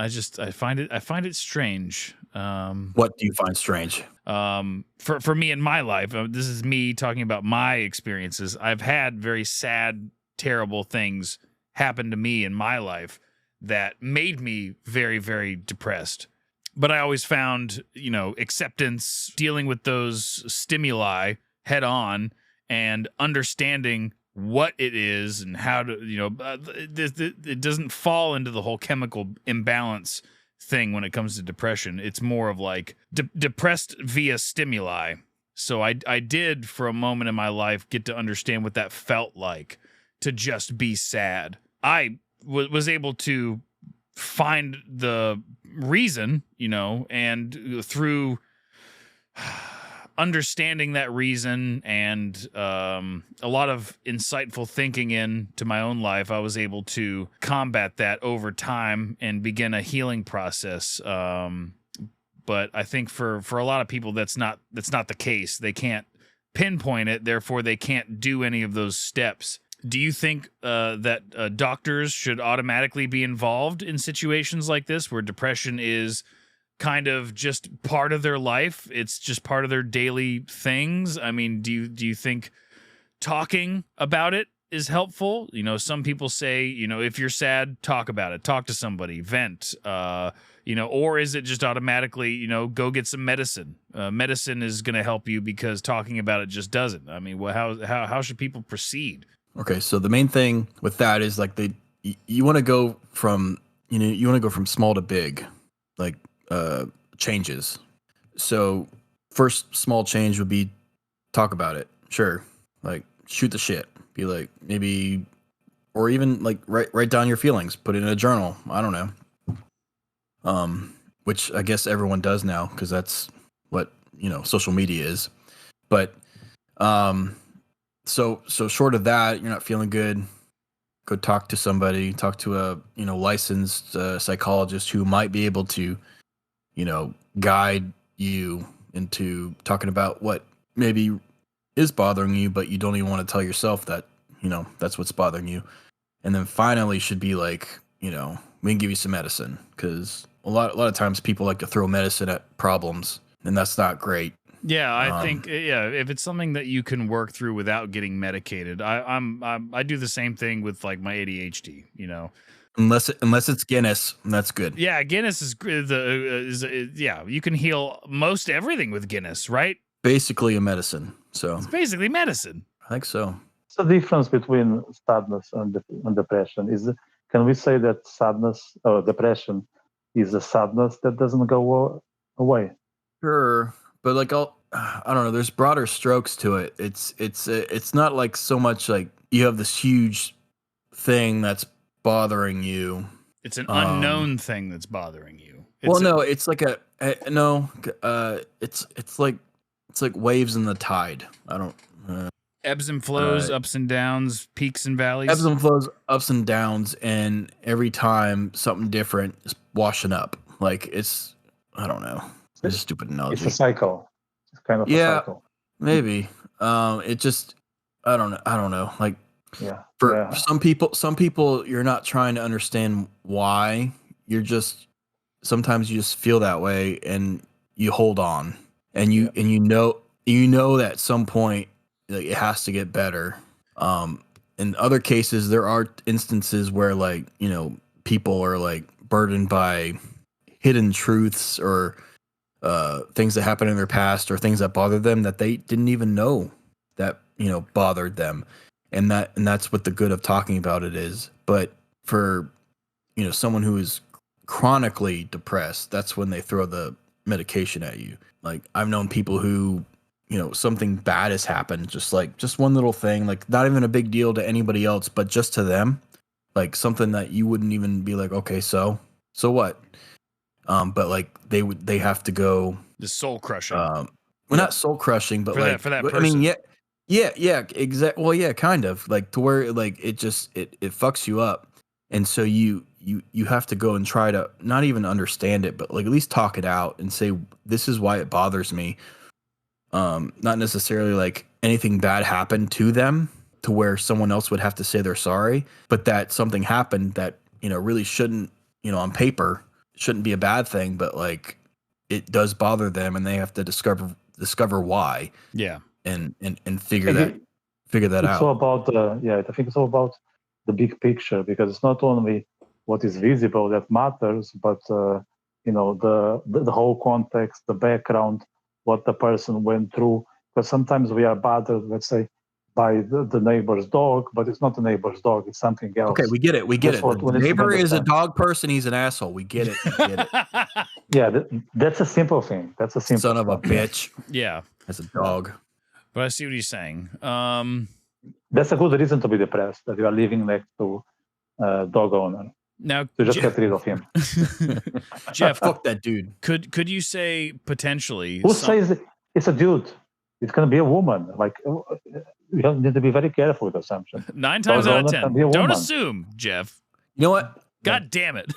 I find it strange. What do you find strange? For me in my life, this is me talking about my experiences. I've had very sad, terrible things happen to me in my life that made me very, very depressed. But I always found, acceptance, dealing with those stimuli head on and understanding what it is and how to, it doesn't fall into the whole chemical imbalance thing when it comes to depression. It's more of like depressed via stimuli. So I did for a moment in my life get to understand what that felt like to just be sad. I was able to find the reason, and through understanding that reason and a lot of insightful thinking into my own life, I was able to combat that over time and begin a healing process. But I think for a lot of people, that's not the case. They can't pinpoint it, therefore they can't do any of those steps. Do you think that doctors should automatically be involved in situations like this where depression is kind of just part of their life? It's just part of their daily things. I mean, do you think talking about it is helpful? Some people say, if you're sad, talk about it, talk to somebody, vent, or is it just automatically, go get some medicine? Medicine is going to help you because talking about it just doesn't. I mean, how should people proceed? Okay, so the main thing with that is like you want to go from small to big, like changes. So first small change would be talk about it. Sure, like shoot the shit. Be like maybe, or even like write down your feelings. Put it in a journal. I don't know. Which I guess everyone does now because that's what social media is. But So short of that, you're not feeling good, go talk to somebody, talk to a, licensed psychologist who might be able to, guide you into talking about what maybe is bothering you, but you don't even want to tell yourself that, that's what's bothering you. And then finally should be like, we can give you some medicine, because a lot of times people like to throw medicine at problems, and that's not great. Yeah, I think if it's something that you can work through without getting medicated, I do the same thing with like my ADHD. Unless it's Guinness, that's good. Yeah, Guinness is you can heal most everything with Guinness, right? Basically a medicine. So it's basically medicine. I think so. What's the difference between sadness and depression? Can we say that sadness or depression is a sadness that doesn't go away? Sure. But like I don't know, there's broader strokes to it. It's not like so much like you have this huge thing that's bothering you. It's an unknown thing that's bothering you. It's like it's like waves in the tide. I don't ebbs and flows, ups and downs, peaks and valleys. Ebbs and flows, ups and downs, and every time something different is washing up. Like I don't know. It's a stupid analogy. It's a cycle. It's kind of a cycle. Maybe. It just I don't know. Like for some people you're not trying to understand why. You're just sometimes you just feel that way and you hold on. And you know that at some point like, it has to get better. In other cases there are instances where like, people are like burdened by hidden truths or things that happened in their past or things that bothered them that they didn't even know that bothered them, and that's what the good of talking about it is. But for someone who is chronically depressed, that's when they throw the medication at you. Like I've known people who something bad has happened, just one little thing, like not even a big deal to anybody else, but just to them, like something that you wouldn't even be like, okay, so what. But like they have to go the soul crushing. Not soul crushing, but for that person. I mean, yeah, exactly. Well, yeah, kind of like to where like it just it fucks you up, and so you have to go and try to not even understand it, but like at least talk it out and say this is why it bothers me. Not necessarily like anything bad happened to them to where someone else would have to say they're sorry, but that something happened that really shouldn't on paper shouldn't be a bad thing, but like it does bother them, and they have to discover why. Yeah. And figure that It's out. all about I think it's all about the big picture, because it's not only what is visible that matters, but the whole context, the background, what the person went through. Because sometimes we are bothered, let's say, by the neighbor's dog, but it's not the neighbor's dog; it's something else. Okay, we get it. The neighbor is a dog person. He's an asshole. We get it. Yeah, that's a simple thing. That's a simple son of a bitch. Yeah, as a dog. But I see what he's saying. That's a good reason to be depressed, that you are living next to a dog owner. Now, to just get rid of him. Jeff, fuck that dude. Could you say potentially? Who says it's a dude? It's going to be a woman. Like, you need to be very careful with assumptions. 9 times out of 10. Don't assume, Jeff. You know what? God damn it.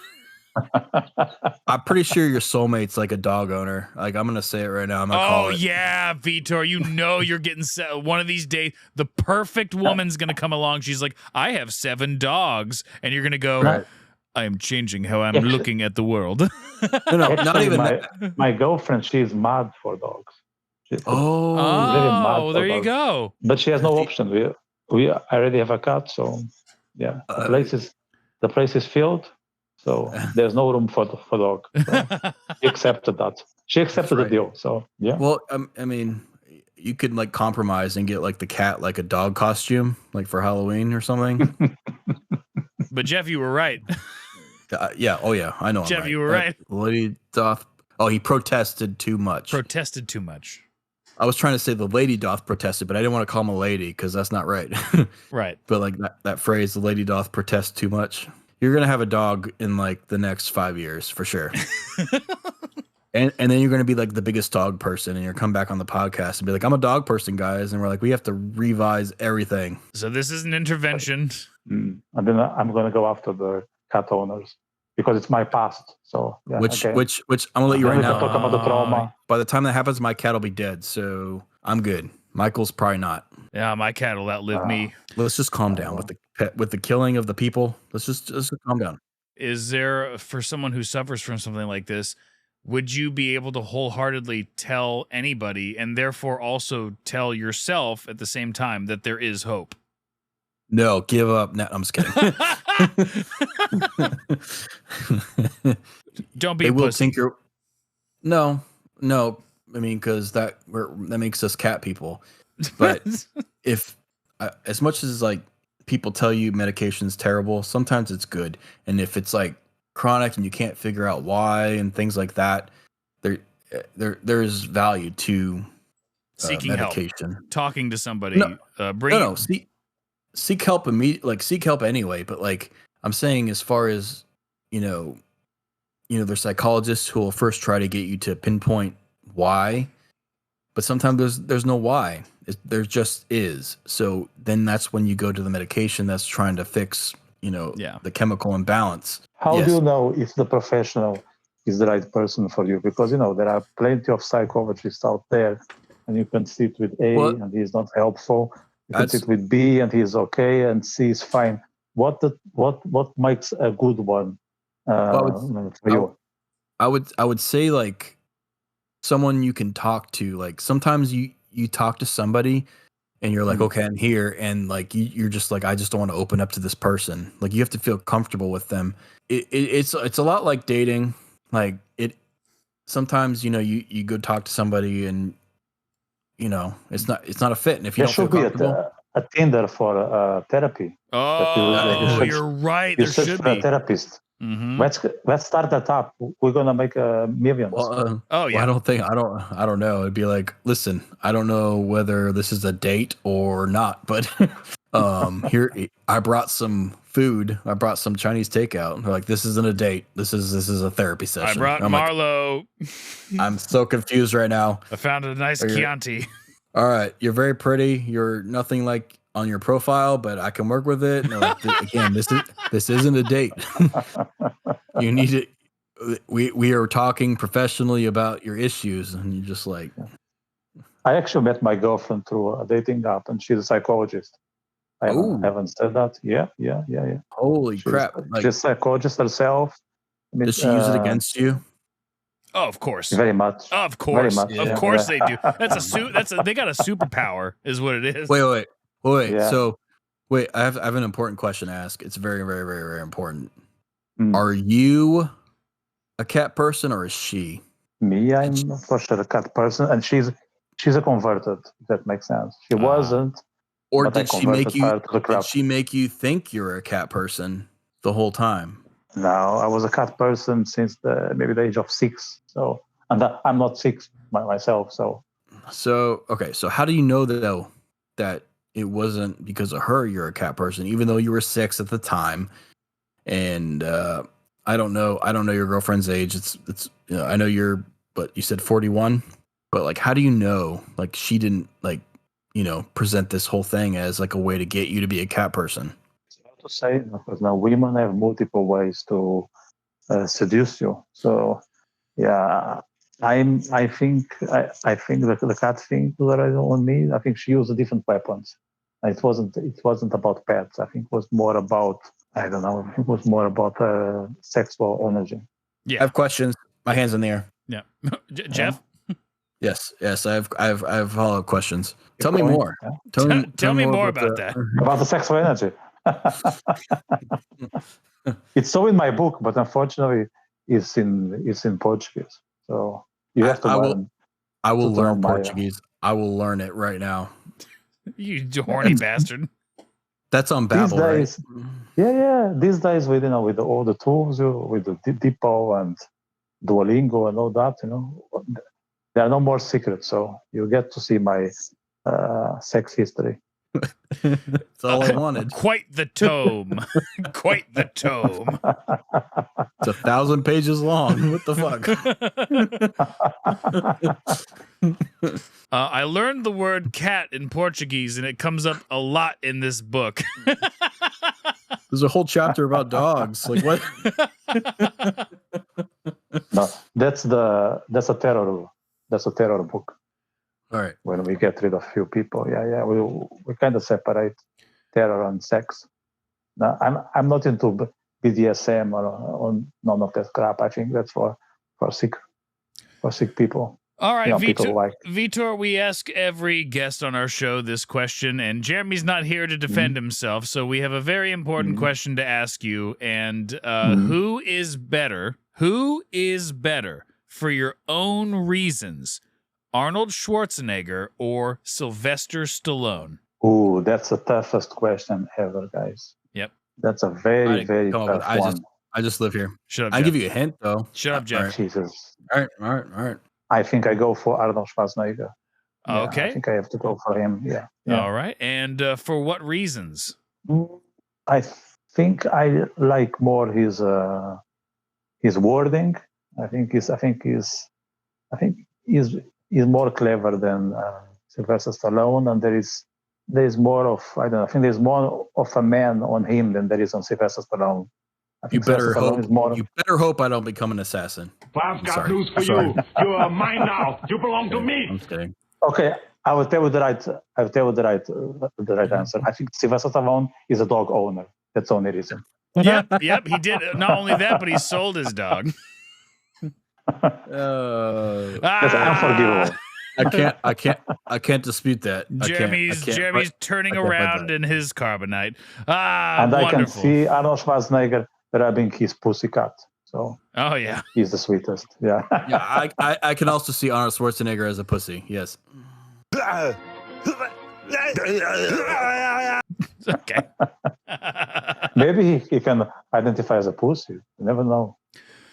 I'm pretty sure your soulmate's like a dog owner. Like, I'm gonna say it right now. I'm gonna call it. Yeah, Vitor. You know you're getting one of these days. The perfect woman's gonna come along. She's like, I have 7 dogs, and you're gonna go. Right. I am changing how I'm looking at the world. No, not even my girlfriend. She is mad for dogs. She's there you dogs. go. But she has no option. We already have a cat, so yeah, the place is filled. So there's no room for dog. So she accepted that. She accepted the deal. So yeah. Well, I mean, you could like compromise and get like the cat like a dog costume, like for Halloween or something. But Jeff, you were right. Yeah. Oh yeah. I know. Jeff, you were right. Lady doth. Oh, he protested too much. Protested too much. I was trying to say the lady doth protested, but I didn't want to call him a lady because that's not right. Right. But like that phrase, the lady doth protest too much. You're going to have a dog in like the next 5 years for sure. and then you're going to be like the biggest dog person, and you're come back on the podcast and be like, I'm a dog person, guys. And we're like, we have to revise everything. So this is an intervention. And then I'm going to go after the cat owners because it's my past. So yeah, which I'm going to let you right now. Talk about the trauma. By the time that happens, my cat will be dead. So I'm good. Michael's probably not. Yeah, my cat will outlive me. Let's just calm down with the killing of the people. Let's just calm down. Is there, for someone who suffers from something like this, would you be able to wholeheartely tell anybody, and therefore also tell yourself at the same time, that there is hope? No, give up. No, I'm just kidding. Don't be a pussy. No. I mean, because that makes us cat people. But if as much as like people tell you medication's terrible, sometimes it's good. And if it's like chronic and you can't figure out why and things like that, there's value to seeking medication. Help, talking to somebody. Seek help immediately. Like seek help anyway. But like I'm saying, as far as there's psychologists who will first try to get you to pinpoint why, but sometimes there's no why. There just is. So then that's when you go to the medication that's trying to fix, the chemical imbalance. How do you know if the professional is the right person for you? Because, there are plenty of psychologists out there, and you can sit with A and he's not helpful. You can sit with B and he's okay, and C is fine. What makes a good one for you? I would say like someone you can talk to. Like sometimes you talk to somebody and you're like, okay, I'm here. And like, you're just like, I just don't want to open up to this person. Like you have to feel comfortable with them. It's a lot like dating. Like sometimes, you go talk to somebody and, it's not a fit. And if you don't feel comfortable, a Tinder for therapy. Oh, you're right. There should be a therapist. Mm-hmm. Let's start that up. We're gonna make millions. Well, I don't know. It'd be like, listen, I don't know whether this is a date or not, but here I brought some food. I brought some Chinese takeout. They're like, this isn't a date. This is a therapy session. I brought Marlo. I'm so confused right now. I found a nice Chianti. All right, you're very pretty. You're nothing like on your profile, but I can work with it. No, again, this isn't a date. You need it. We are talking professionally about your issues, and you're just like. I actually met my girlfriend through a dating app, and she's a psychologist. I haven't said that. Yeah. Holy crap! She's a psychologist herself, I mean, Does she use it against you? Oh, of course. Very much. Of course. Very much, Of yeah. course Yeah. they do. They got a superpower, is what it is. Wait. Yeah. So, I have an important question to ask. It's very, very, very, very important. Mm. Are you a cat person or is she? Me, I'm for sure a cat person, and she's a converted. If that makes sense. She wasn't. Or But I did she make converted you? her to the Did craft. she make you think you're a cat person the whole time? No, I was a cat person since maybe the age of 6. So, and I'm not 6 myself. So, Okay. So how do you know though that it wasn't because of her you're a cat person, even though you were 6 at the time? And I don't know your girlfriend's age. It's I know but you said 41. But like, how do you know like she didn't present this whole thing as like a way to get you to be a cat person? it's hard to say because now women have multiple ways to seduce you. So, yeah, I think the cat thing that I on me. I think she used different weapons. It wasn't about pets. I think it was more about I don't know. It was more about sexual energy. Yeah. I have questions. My hands in the air. Yeah. Jeff? Yes. I have follow-up questions. Tell me Going, more. yeah. Tell me more about that. About the sexual energy. It's so in my book, but unfortunately, it's in Portuguese. So you have to learn. I will to learn know Maya. Portuguese. I will learn it right now. You horny bastard. That's on These Babbel, days, right? yeah. These days, with all the tools, with the Depot and Duolingo and all that, there are no more secrets. So you get to see my sex history. That's all I wanted. Quite the tome. Quite the tome. It's 1,000 pages long. What the fuck? I learned the word cat in Portuguese, and it comes up a lot in this book. There's a whole chapter about dogs. Like what? No, that's a terror book. All right. When we get rid of few people, we kind of separate terror and sex. Now, I'm not into BDSM or none of that crap. I think that's for sick people. All right, people like. Vitor, we ask every guest on our show this question, and Jeremy's not here to defend himself, so we have a very important question to ask you. And who is better? Who is better for your own reasons? Arnold Schwarzenegger or Sylvester Stallone? Ooh, that's the toughest question ever, guys. Yep. That's a very tough one. I just live here. Shut up, I Jeff. give you a hint though. Shut up, Jeff. All right. Jesus. All right. I think I go for Arnold Schwarzenegger. Yeah, Okay. I think I have to go for him. Yeah. All right. And for what reasons? I think I like more his wording. I think he's more clever than Sylvester Stallone, and there is more of I think there's more of a man on him than there is on Sylvester Stallone. I You think better Sylvester Stallone is more. You better hope I don't become an assassin. I've got sorry. news for Sorry. you. You are mine now. You belong to me. I'm just kidding. Okay, I will tell you the right answer. I think Sylvester Stallone is a dog owner. That's the only reason. Yep. He did. Not only that, but he sold his dog. That's unforgivable. I can't dispute that. Jeremy's turning I can't around fight that. in his carbonite. And Wonderful. I can see Arnold Schwarzenegger rubbing his pussycat. So Oh yeah. he's the sweetest. Yeah. Yeah, I can also see Arnold Schwarzenegger as a pussy. Yes. Okay. Maybe he can identify as a pussy. You never know.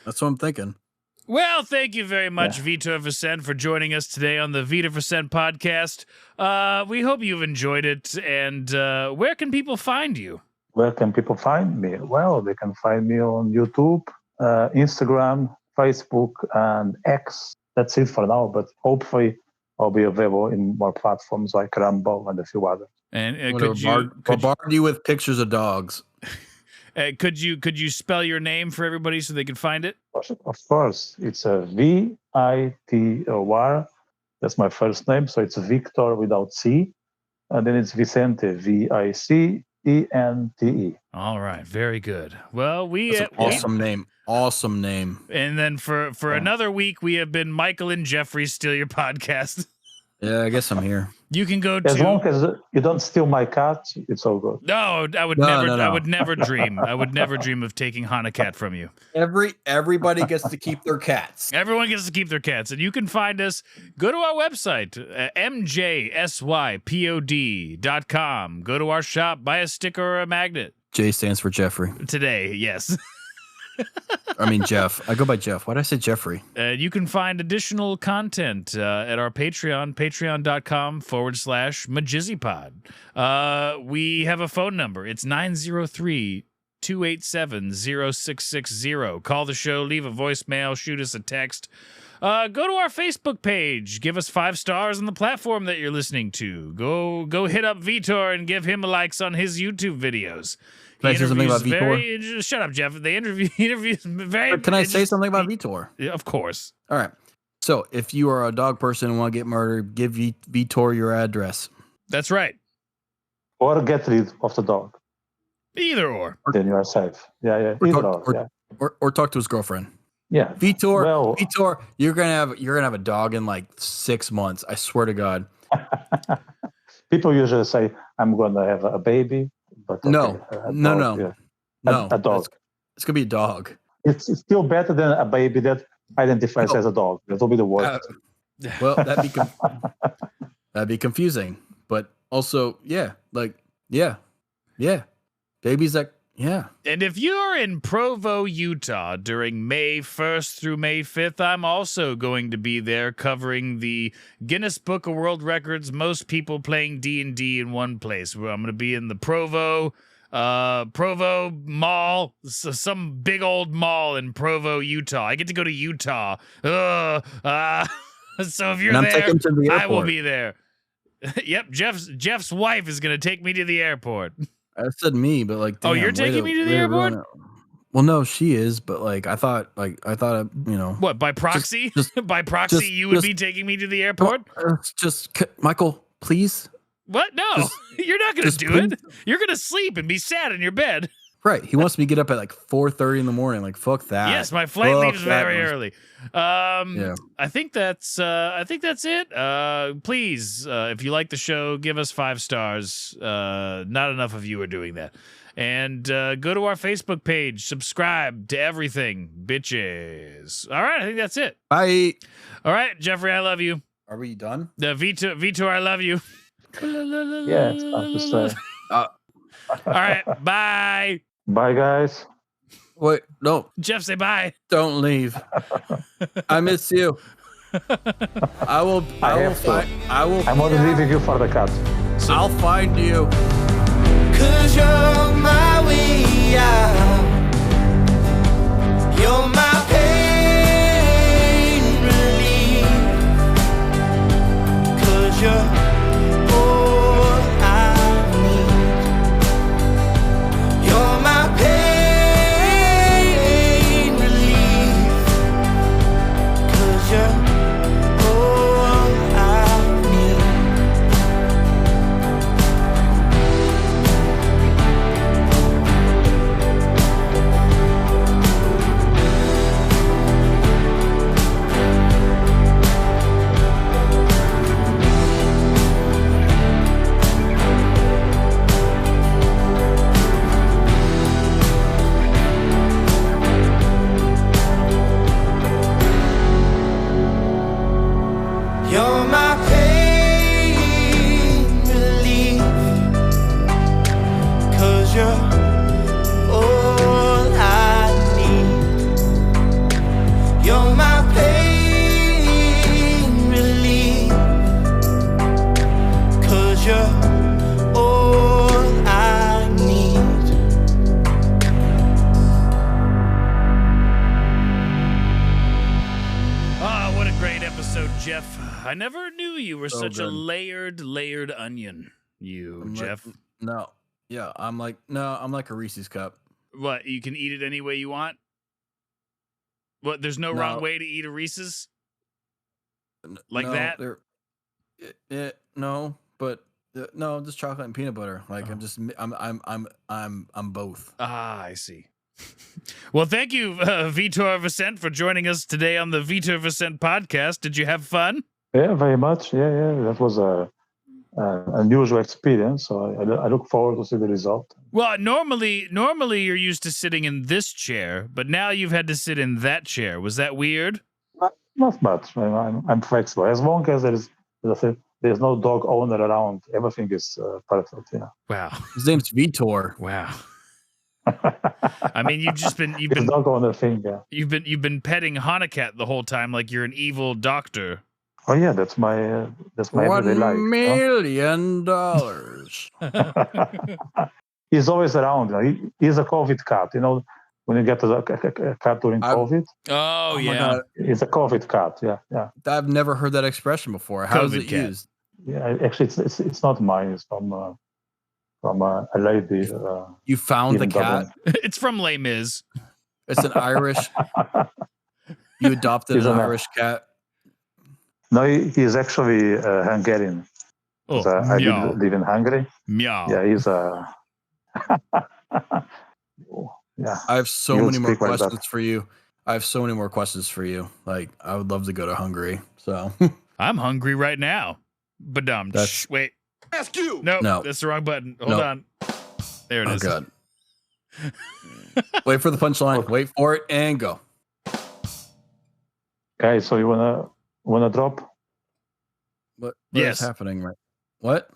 That's what I'm thinking. Well, thank you very much, Vitor Vicente, for joining us today on the Vitor Vicente Podcast. We hope you've enjoyed it. And where can people find you? Where can people find me? Well, they can find me on YouTube, Instagram, Facebook, and X. That's it for now, but hopefully I'll be available in more platforms like Rumble and a few others. And bombard you with pictures of dogs. could you spell your name for everybody so they can find it? Of course, it's a Vitor. That's my first name, so it's Victor without C, and then it's Vicente, Vicente. All right, very good. Well, That's an awesome name. awesome name. And then for another week, we have been Michael and Jeffrey Steal Your Podcast. Yeah, I guess I'm here. You can go As to. long as you don't steal my cat, it's all good. No, I would No, never. no, no. I would never dream. I would never dream of taking Hana Cat from you. Everybody gets to keep their cats. Everyone gets to keep their cats, and you can find us. Go to our website, MJSYPOD.com. Go to our shop, buy a sticker or a magnet. J stands for Jeffrey. Today, yes. I mean Jeff. I go by Jeff. Why did I say Jeffrey? You can find additional content at our Patreon, patreon.com/MJSYVERSE. We have a phone number. It's 903-287-0660. Call the show, leave a voicemail, shoot us a text. Go to our Facebook page. Give us 5 stars on the platform that you're listening to. Go hit up Vitor and give him likes on his YouTube videos. Can I say something about Vitor? Shut up, Jeff. They interviews very. Can I say something about Vitor? Yeah, of course. All right. So if you are a dog person and want to get murdered, give Vitor your address. That's right. Or get rid of the dog. Either or. Then you are safe. Yeah. Or talk to his girlfriend. Yeah. Vitor, you're gonna have a dog in like 6 months. I swear to God. People usually say, "I'm gonna have a baby." But No. A dog. It's gonna be a dog. It's still better than a baby that identifies as a dog. That will be the worst. Well, that'd be confusing. But also, babies that. Yeah. And if you're in Provo, Utah during May 1st through May 5th, I'm also going to be there covering the Guinness Book of World Records, most people playing D&D in one place. I'm going to be in the Provo Mall, some big old mall in Provo, Utah. I get to go to Utah. So if you're there, I will be there. Yep, Jeff's wife is going to take me to the airport. I said me, but like, damn, you're taking me to the airport? Well, no, she is, but like, I thought, you know, what, by proxy? By proxy, you would be taking me to the airport? Michael, please. What? No, you're not going to do it. You're going to sleep and be sad in your bed. Right. He wants me to get up at like 4:30 in the morning. Like, fuck that. Yes, my flight leaves very early. Yeah. I think that's it. Please, if you like the show, give us 5 stars. Not enough of you are doing that. And go to our Facebook page, subscribe to everything, bitches. All right, I think that's it. Bye. All right, Jeffrey, I love you. Are we done? Vitor, I love you. Yeah, it's tough to say. All right, bye. Bye, guys. Wait, no. Jeff, say bye. Don't leave. I miss you. I will. I'm only leaving you for the cat. I'll find you. 'Cause you're my way out. You're my pain relief. 'Cause you're all I need. You're my pain relief. 'Cause you're all I need. You're my pain relief. 'Cause you're all I need. You're my pain relief. 'Cause you're all I need. Ah, what a great episode, Jeff. I never knew you were So such a good. layered onion, Jeff. No. Yeah, I'm like a Reese's cup. What, you can eat it any way you want? What, there's no wrong way to eat a Reese's? Like No, that? No, but no, just chocolate and peanut butter. Like I'm both. Ah, I see. Well, thank you, Vitor Vicente, for joining us today on the Vitor Vicente Podcast. Did you have fun? Yeah, very much. Yeah. That was a unusual experience. So I look forward to see the result. Well, normally you're used to sitting in this chair, but now you've had to sit in that chair. Was that weird? Not much. I'm flexible. As long as there's no dog owner around, everything is perfect. Yeah. Wow. His name's Vitor. Wow. I mean, you've It's dog owner thing. Yeah. you've been petting Hanukkah the whole time like you're an evil doctor. Oh yeah, that's my everyday life. $1 million. He's always around. He's a COVID cat. When you get a cat during COVID, Oh, my yeah. God. it's a COVID cat. Yeah. I've never heard that expression before. How is COVID it cat. used? Yeah, actually, it's not mine. It's from a lady. You found the in cat? Dublin. It's from Les Mis. It's an Irish. You adopted He's an an- Irish cat. No, he's actually Hungarian. Oh, I meow. did live in Hungary. Meow. Yeah, he's a. Yeah, I have so You would many more speak like that. questions for you. Like, I would love to go to Hungary. So I'm hungry right now. Badum. That's- Wait. Ask you. No, No. that's the wrong button. Hold No. on. There it oh is. god. Wait for the punchline. Wait for it and go. Okay, so you wanna drop? What Yes. is happening right? What?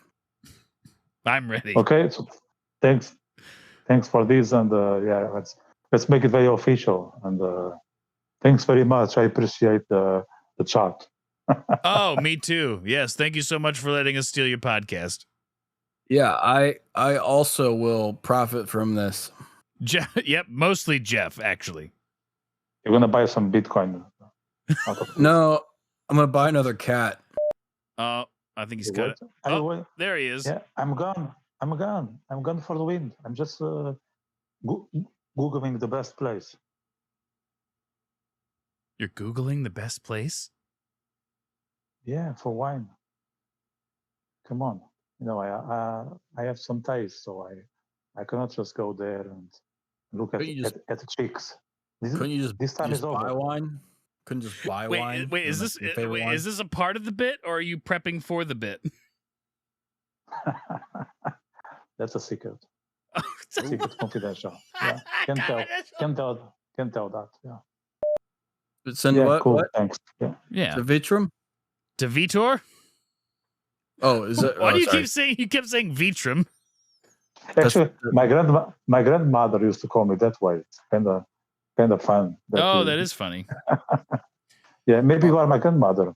I'm ready. Okay, so thanks for this, and let's make it very official. And thanks very much. I appreciate the chat. Oh, me too. Yes. Thank you so much for letting us steal your podcast. Yeah, I also will profit from this. Jeff, yep, mostly Jeff, actually. You're gonna buy some Bitcoin. out of this. No, I'm gonna buy another cat. Oh, I think he's You got it. what? Oh. What? There he is. Yeah, I'm gone. I'm gone for the wind. I'm just googling the best place. You're Googling the best place? Yeah, for wine. Come on, I have some taste, so I cannot just go there and look at Couldn't you just- at the chicks. Couldn't you just, this time just is buy over. wine? Couldn't just buy wine? Wait, is Like this your favorite wine? is this a part of the bit or are you prepping for the bit? That's a secret. Secret confidential. Yeah, can tell that. Yeah. Send Yeah, what? cool. What? Thanks. Yeah. Yeah. To Vitrum? To Vitor? Oh, is it? Why do you sorry. keep saying Vitrum? Actually, my grandmother used to call me that way. It's kind of fun. That is funny. Yeah, maybe you are my grandmother.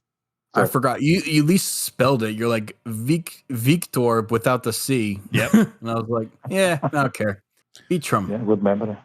I forgot. You at least spelled it. You're like Victor without the C. Yep. And I was like, yeah, I don't care. Vitrum. Yeah, good memory.